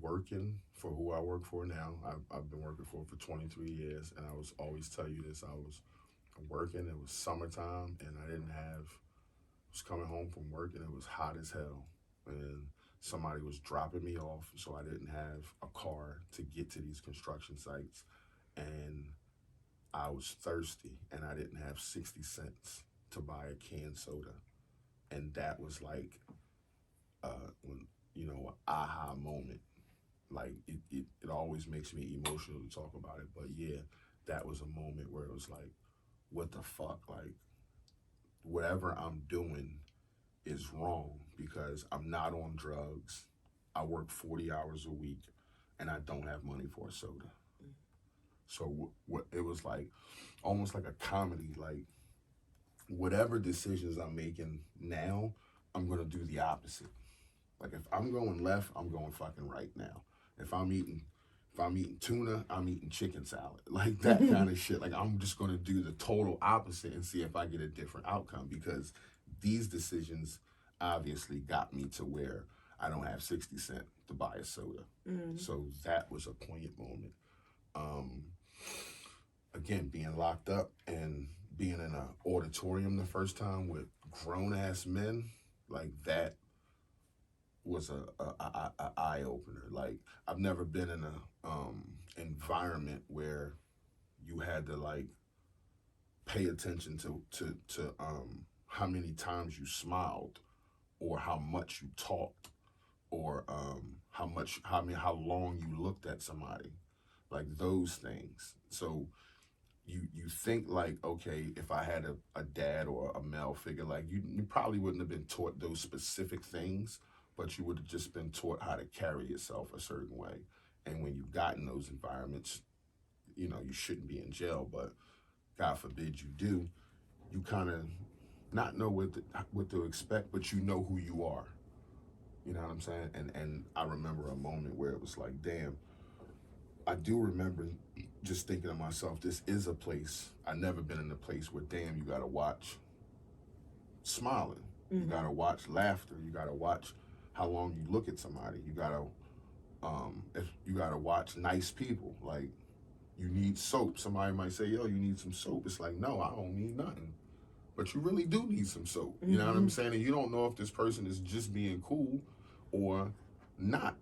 working for who I work for now. I've been working for 23 years, and I was always tell you this. I was working. It was summertime, and I didn't have. I was coming home from work, and it was hot as hell, and somebody was dropping me off, so I didn't have a car to get to these construction sites, and I was thirsty, and I didn't have 60 cents to buy a canned soda, and that was like when aha moment. Like it always makes me emotional to talk about it, but yeah, that was a moment where it was like, what the fuck, like whatever I'm doing is wrong because I'm not on drugs. I work 40 hours a week, and I don't have money for a soda. So what it was like, almost like a comedy, like whatever decisions I'm making now, I'm gonna do the opposite. Like if I'm going left, I'm going fucking right now. If I'm eating if I'm eating tuna, I'm eating chicken salad. Like that kind of shit. Like I'm just gonna do the total opposite and see if I get a different outcome because these decisions obviously got me to where I don't have 60 cents to buy a soda. So that was a poignant moment. Um, again, being locked up and being in an auditorium the first time with grown ass men, like that was a eye opener. Like I've never been in a environment where you had to like pay attention to how many times you smiled or how much you talked or how long you looked at somebody, like those things. So you think like, okay, if I had a dad or a male figure, like you probably wouldn't have been taught those specific things, but you would have just been taught how to carry yourself a certain way. And when you got in those environments, you shouldn't be in jail, but God forbid you do, you kind of not know what to expect, but you know who you are. You know what I'm saying? And I remember a moment where it was like, damn, I do remember just thinking to myself, this is a place. I've never been in a place where, damn, you gotta watch smiling. You gotta watch laughter. You gotta watch how long you look at somebody. If you gotta watch nice people. Like you need soap. Somebody might say, yo, you need some soap. It's like, no, I don't need nothing. But you really do need some soap. You know what I'm saying? And you don't know if this person is just being cool or not.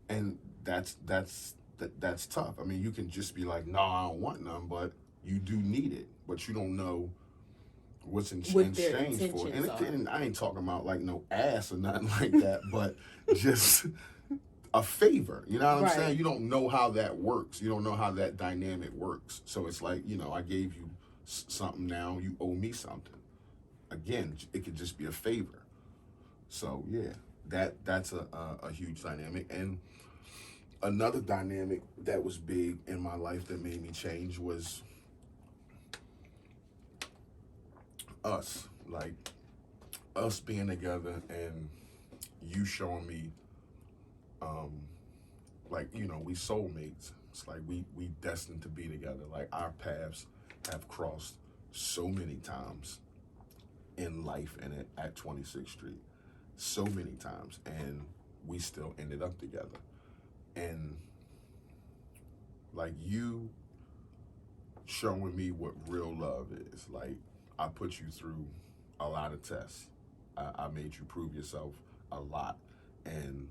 And that's tough. I mean, you can just be like, no, I don't want none, but you do need it. But you don't know what's in What their exchange for it. intentions are. And I ain't talking about like no ass or nothing like that, but just a favor. You know what I'm Right. saying? You don't know how that works. You don't know how that dynamic works. So it's like, I gave you something, now you owe me something. Again, it could just be a favor. So yeah, that's a huge dynamic. And another dynamic that was big in my life that made me change was us. Like us being together and you showing me um like, we soulmates. It's like we destined to be together. Like our paths have crossed so many times in life and at 26th Street. So many times, and we still ended up together. And like you showing me what real love is. Like I put you through a lot of tests. I made you prove yourself a lot, and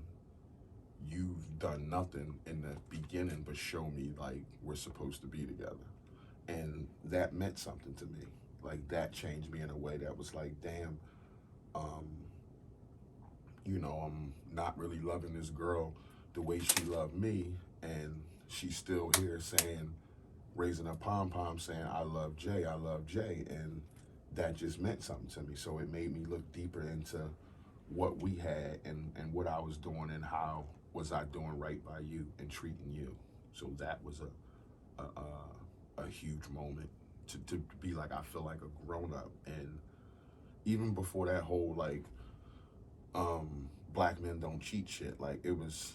you've done nothing in the beginning but show me like we're supposed to be together. And that meant something to me. Like that changed me in a way that was like, damn, um, I'm not really loving this girl the way she loved me, and she's still here saying, raising a pom pom, saying, I love Jay, and that just meant something to me. So it made me look deeper into what we had and what I was doing and how was I doing right by you and treating you. So that was a huge moment to be like I feel like a grown up. And even before that whole like black men don't cheat shit, like it was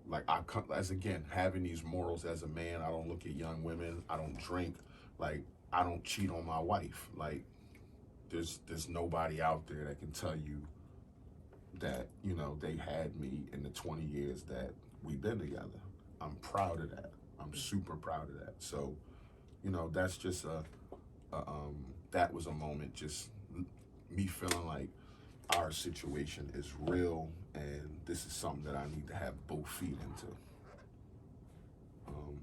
like I come as again having these morals as a man. I don't look at young women. I don't drink. Like I don't cheat on my wife. Like there's nobody out there that can tell you that they had me in the 20 years that we've been together. I'm proud of that. I'm super proud of that. So that's just that was a moment, just me feeling like our situation is real and this is something that I need to have both feet into. Um,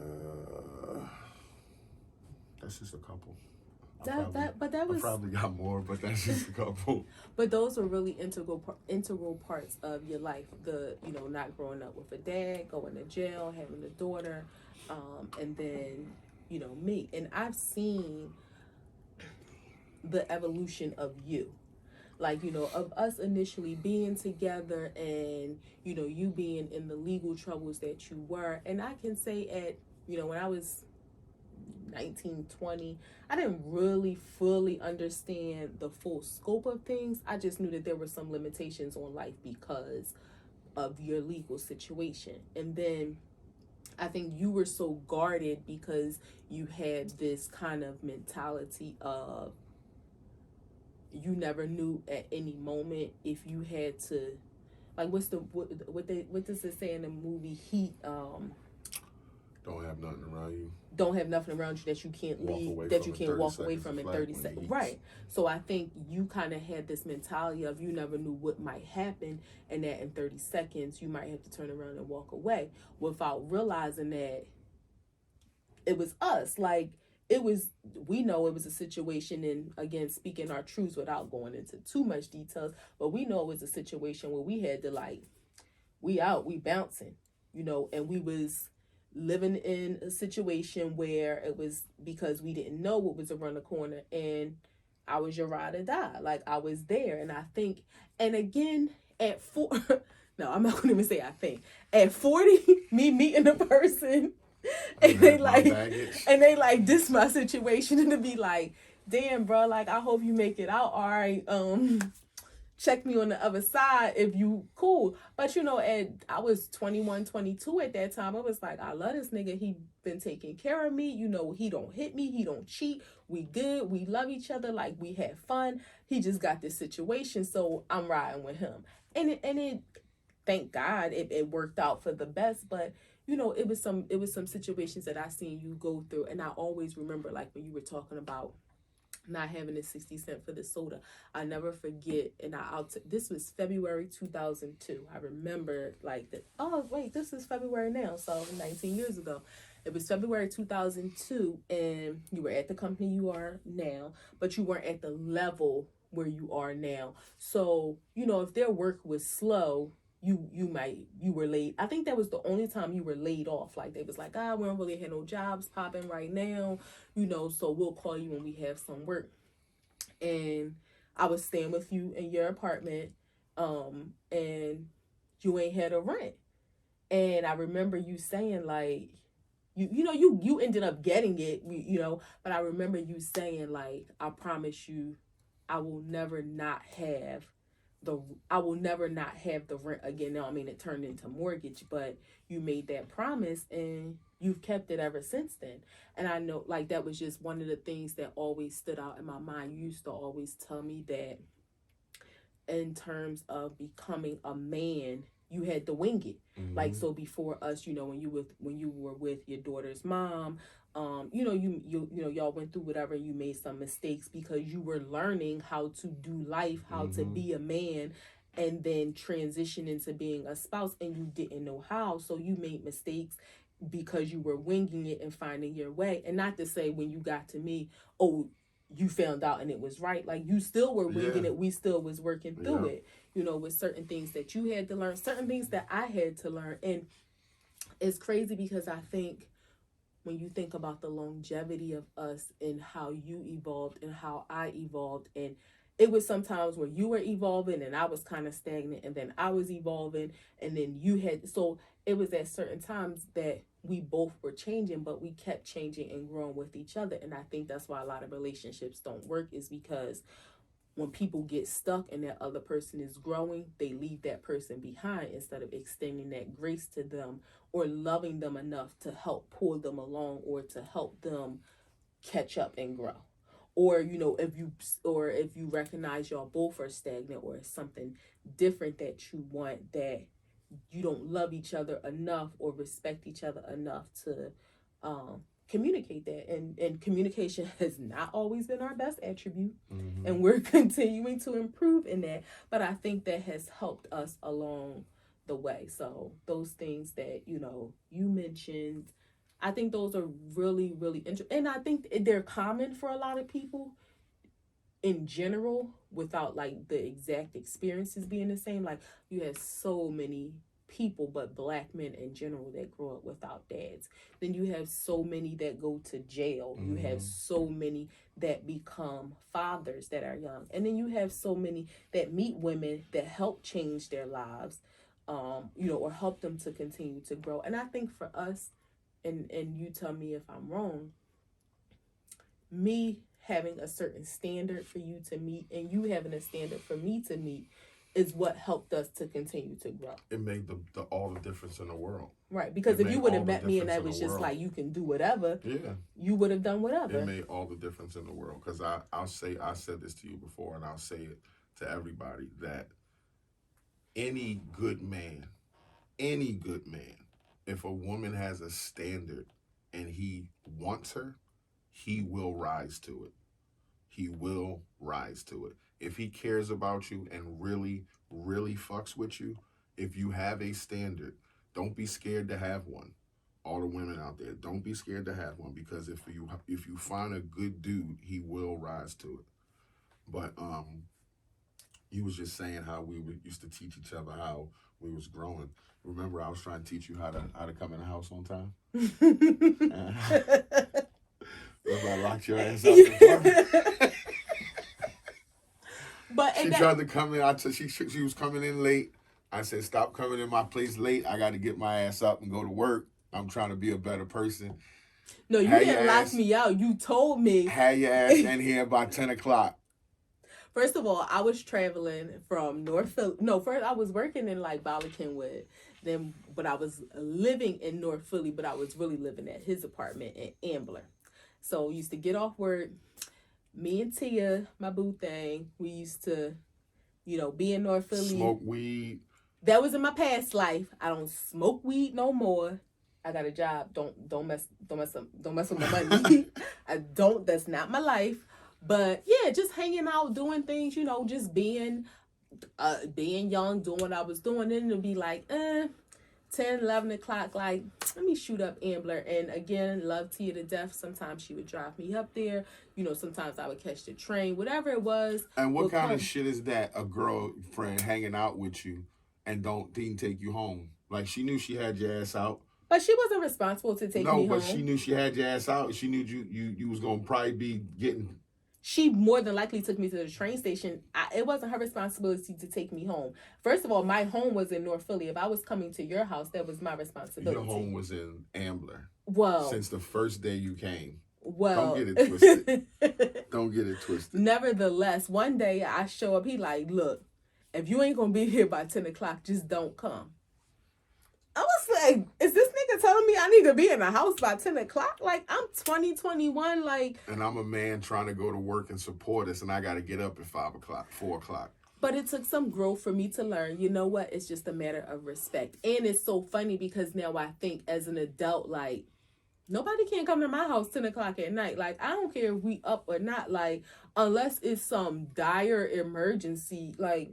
uh, that's just a couple. I probably got more, but that's just a couple. But those were really integral parts of your life. The not growing up with a dad, going to jail, having a daughter, and then me. And I've seen the evolution of you, like of us initially being together, and you being in the legal troubles that you were. And I can say at when I was 19, 20, I didn't really fully understand the full scope of things. I just knew that there were some limitations on life because of your legal situation. And then I think you were so guarded because you had this kind of mentality of you never knew at any moment if you had to, like, what does it say in the movie Heat? Don't have nothing around you. Don't have nothing around you that you can't leave, that you can't walk away from in 30 seconds. Right. So I think you kind of had this mentality of you never knew what might happen, and that in 30 seconds you might have to turn around and walk away without realizing that it was us. Like, we know it was a situation, and again, speaking our truths without going into too much details, but we know it was a situation where we had to, like, we out, we bouncing, and we was living in a situation where it was because we didn't know what was around the corner, and I was your ride or die. Like, I was there. And I think, and again, at four, no, I'm not going to even say I think. At 40, me meeting a person, and they like, this my situation, and to be like, damn, bro, like, I hope you make it out all right. Check me on the other side if you cool. But I was 21, 22 at that time. I was like, I love this nigga. He been taking care of me. He don't hit me. He don't cheat. We good. We love each other. Like, we had fun. He just got this situation, so I'm riding with him. And it thank God it worked out for the best. But it was some situations that I seen you go through, and I always remember, like, when you were talking about not having a 60 cent for the soda. I never forget, and this was February 2002. I remember, like, that. Oh wait, this is February now, so 19 years ago. It was February 2002, and you were at the company you are now, but you weren't at the level where you are now. So if their work was slow, you were laid. I think that was the only time you were laid off. Like, they was like, we don't really have no jobs popping right now, so we'll call you when we have some work. And I was staying with you in your apartment, and you ain't had a rent. And I remember you saying, like, you ended up getting it, but I remember you saying, like, I promise you I will never not have the rent again. Now, I mean, it turned into mortgage, but you made that promise and you've kept it ever since then. And I know, like, that was just one of the things that always stood out in my mind. You used to always tell me that in terms of becoming a man, you had to wing it. Mm-hmm. Like, so before us, when you were with your daughter's mom, y'all went through whatever, you made some mistakes because you were learning how to do life, how mm-hmm. to be a man. and then transition into being a spouse and you didn't know how, so you made mistakes because you were winging it and finding your way. And not to say when you got to me, oh, you found out and it was right. Like, you still were winging Yeah. it, we still was working through Yeah. it, with certain things that you had to learn, certain things that I had to learn. And it's crazy because I think when you think about the longevity of us and how you evolved and how I evolved, and it was sometimes where you were evolving and I was kind of stagnant, and then I was evolving, and then you had, so it was at certain times that we both were changing, but we kept changing and growing with each other. And I think that's why a lot of relationships don't work, is because when people get stuck and that other person is growing, they leave that person behind instead of extending that grace to them or loving them enough to help pull them along or to help them catch up and grow. Or if you recognize y'all both are stagnant, or something different that you want, that you don't love each other enough or respect each other enough to communicate that. And communication has not always been our best attribute, and we're continuing to improve in that, but I think that has helped us along the way. So those things that you mentioned, I think those are really, really interesting, and I think they're common for a lot of people in general, without like the exact experiences being the same. Like, you have so many people, but black men in general, that grow up without dads. Then you have so many that go to jail. You have so many that become fathers that are young. And then you have so many that meet women that help change their lives, or help them to continue to grow. And I think for us, and you tell me if I'm wrong, me having a certain standard for you to meet and you having a standard for me to meet is what helped us to continue to grow. It made the all the difference in the world. Right, because It if you made would all have the met me and difference that in was the just world. like, you can do whatever, Yeah, you would have done whatever. it made all the difference in the world. Because I said this to you before, and I'll say it to everybody, that any good man, if a woman has a standard and he wants her, he will rise to it. He will rise to it. If he cares about you and really, really fucks with you, if you have a standard, don't be scared to have one. All the women out there, don't be scared to have one, because if you find a good dude, he will rise to it. But you was just saying how used to teach each other how we was growing. Remember, I was trying to teach you how to come in the house on time. Remember, I locked your ass out the But She tried to come in. She was coming in late. I said, "Stop coming in my place late. I got to get my ass up and go to work. I'm trying to be a better person." No, you didn't lock me out. You told me. Had your ass in here by 10 o'clock. First of all, I was traveling from North Philly. No, first I was working in like Bala Kenwood. Then, but I was living in North Philly, but I was really living at his apartment in Ambler. So used to get off work. Me and Tia, my boo thing, we used to, be in North Philly. Smoke weed. That was in my past life. I don't smoke weed no more. I got a job. Don't mess with my money. That's not my life. But yeah, just hanging out, doing things, just being young, doing what I was doing. Then it'll be like 10, 11 o'clock, like, let me shoot up Ambler. And again, love Tia to death. Sometimes she would drive me up there. Sometimes I would catch the train, whatever it was. And what kind of shit is that? A girlfriend hanging out with you and didn't take you home? Like, she knew she had your ass out. But she wasn't responsible to take me home. No, but she knew she had your ass out. She knew you was going to probably be getting... She more than likely took me to the train station. It wasn't her responsibility to take me home. First of all, my home was in North Philly. If I was coming to your house, that was my responsibility. Your home was in Ambler. Well, since the first day you came. Well, don't get it twisted. Don't get it twisted. Nevertheless, one day I show up. He like, look, if you ain't gonna be here by 10 o'clock, just don't come. I was like, is this nigga telling me I need to be in the house by 10 o'clock? Like, I'm 21, like... And I'm a man trying to go to work and support us, and I got to get up at 5 o'clock, 4 o'clock. But it took some growth for me to learn, you know what? It's just a matter of respect. And it's so funny because now I think as an adult, like, nobody can come to my house 10 o'clock at night. Like, I don't care if we up or not. Like, unless it's some dire emergency, like...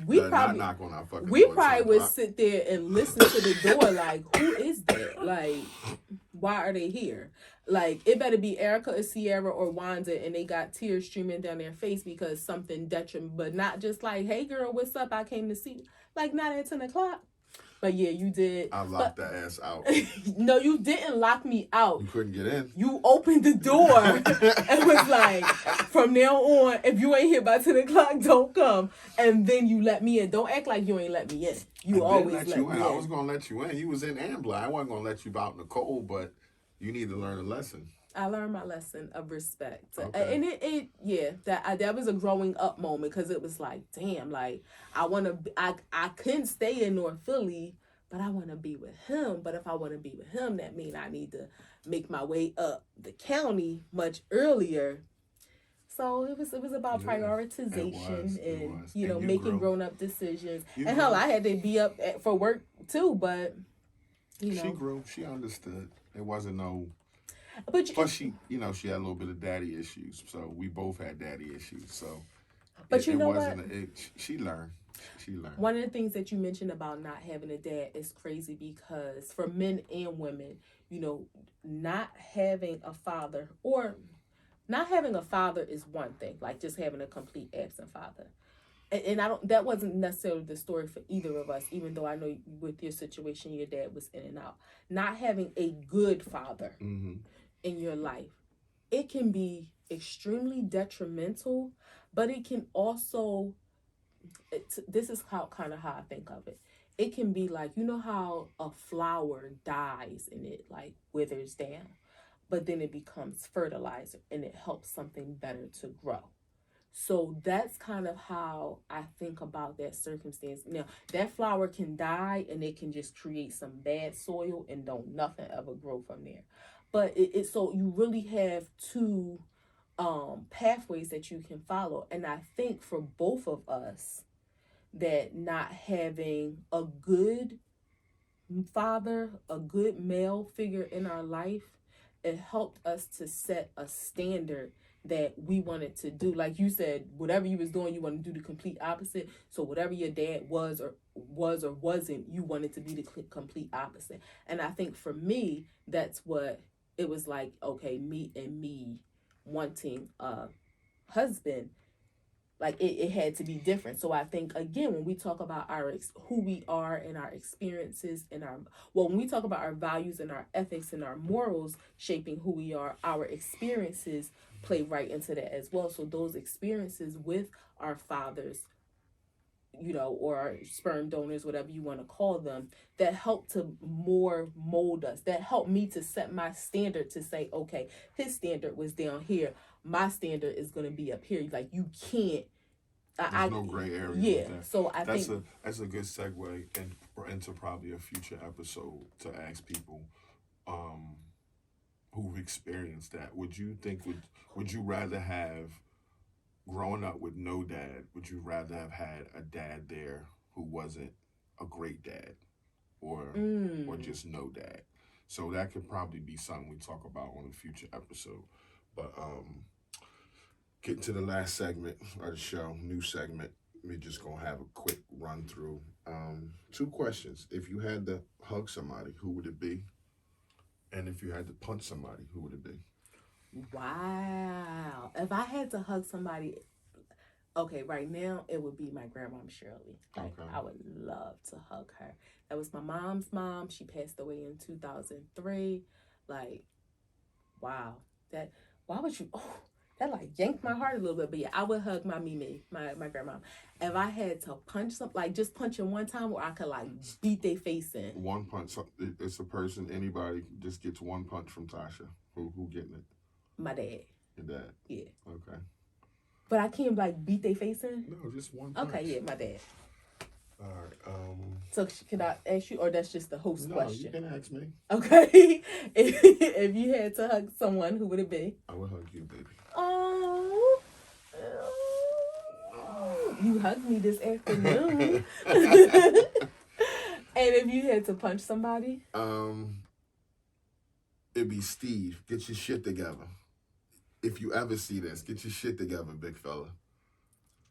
we Better probably not knock on our fucking we door at probably 10 would o'clock. sit there and listen to the door like, who is that? Like, why are they here? Like, it better be Erica or Sierra or Wanda, and they got tears streaming down their face because something detriment, but not just like, hey girl, what's up? I came to see you. Like, not at 10 o'clock. But yeah, you did. I locked that ass out. No, you didn't lock me out. You couldn't get in. You opened the door and was like, from now on, if you ain't here by 10 o'clock, don't come. And then you let me in. Don't act like you ain't let me in. You always let you me in. in. I was gonna let you in. You was in Ambler. I wasn't gonna let you out in the cold, but you need to learn a lesson. I learned my lesson of respect. Okay. And that was a growing up moment, because it was like, damn, like, I couldn't stay in North Philly, but I want to be with him. But if I want to be with him, that means I need to make my way up the county much earlier. So it was about prioritization and And you making grew. grown up decisions. You And hell, grew. I had to be up for work too, but She grew. She understood. It wasn't no. but Plus, she had a little bit of daddy issues. So we both had daddy issues. So, But it know wasn't. what? She learned. She learned. One of the things that you mentioned about not having a dad is crazy, because for men and women, not having a father, or not having a father is one thing, like just having a complete absent father. And I don't, that wasn't necessarily the story for either of us, even though I know with your situation, your dad was in and out. Not having a good father in your life, it can be extremely detrimental, but it can also, this is how I think of it. It can be like, how a flower dies and it like withers down, but then it becomes fertilizer and it helps something better to grow. So that's kind of how I think about that circumstance. Now, that flower can die and it can just create some bad soil and don't nothing ever grow from there. But so you really have two pathways that you can follow. And I think for both of us, that not having a good father, a good male figure in our life, it helped us to set a standard that we wanted to do. Like you said, whatever you was doing, you wanted to do the complete opposite. So whatever your dad was or wasn't, you wanted to be the complete opposite. And I think for me, that's what it was like. Okay, me wanting a husband, like it had to be different. So I think, again, when we talk about who we are and our experiences and when we talk about our values and our ethics and our morals shaping who we are, our experiences play right into that as well. So those experiences with our fathers, or our sperm donors, whatever you want to call them, that help to more mold us, that help me to set my standard to say, okay, his standard was down here, my standard is going to be up here. Like, you can't. There's no gray area. Yeah. With that. So I that's think that's a good segue into probably a future episode to ask people who've experienced that. Would you rather have growing up with no dad? Would you rather have had a dad there who wasn't a great dad, or just no dad? So that could probably be something we talk about on a future episode. But getting to the last segment of the show, new segment, we're just gonna have a quick run through. 2 questions: if you had to hug somebody, who would it be? And if you had to punch somebody, who would it be? Wow. If I had to hug somebody, okay, right now it would be my grandma Shirley. Like, Okay. I would love to hug her. That was my mom's mom. She passed away in 2003. Like, wow. Why would you? Oh, that like yanked my heart a little bit. But yeah, I would hug my Mimi, my grandma. If I had to punch just punch in one time, where I could like beat their face in. One punch. It's a person. Anybody just gets one punch from Tasha. Who getting it? My dad. Your dad. Yeah. Okay. But I can't like beat their face in. No, just one punch. Okay, yeah, my dad. All right. So can I ask you, or that's just the host question? No, you can ask me. Okay. If you had to hug someone, who would it be? I would hug you, baby. Oh, you hugged me this afternoon. And if you had to punch somebody? It'd be Steve. Get your shit together. If you ever see this, get your shit together, big fella.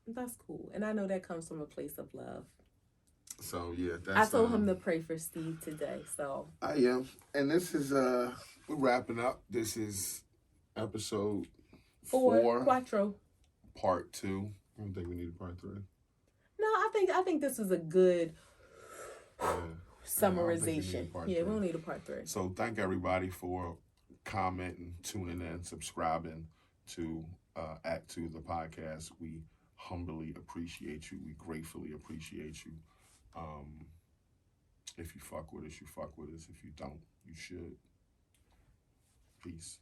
That's cool. And I know that comes from a place of love. So yeah, I that's told him to pray for Steve today. So I am. And this is we're wrapping up. This is episode 4, Quattro. part 2. I don't think we need a part 3. No, I think this was a good Yeah. summarization. Yeah, we don't need a part 3. So thank everybody for commenting, tuning in, subscribing to Act 2 of the podcast. We humbly appreciate you. We gratefully appreciate you. If you fuck with us, you fuck with us. If you don't, you should. Peace.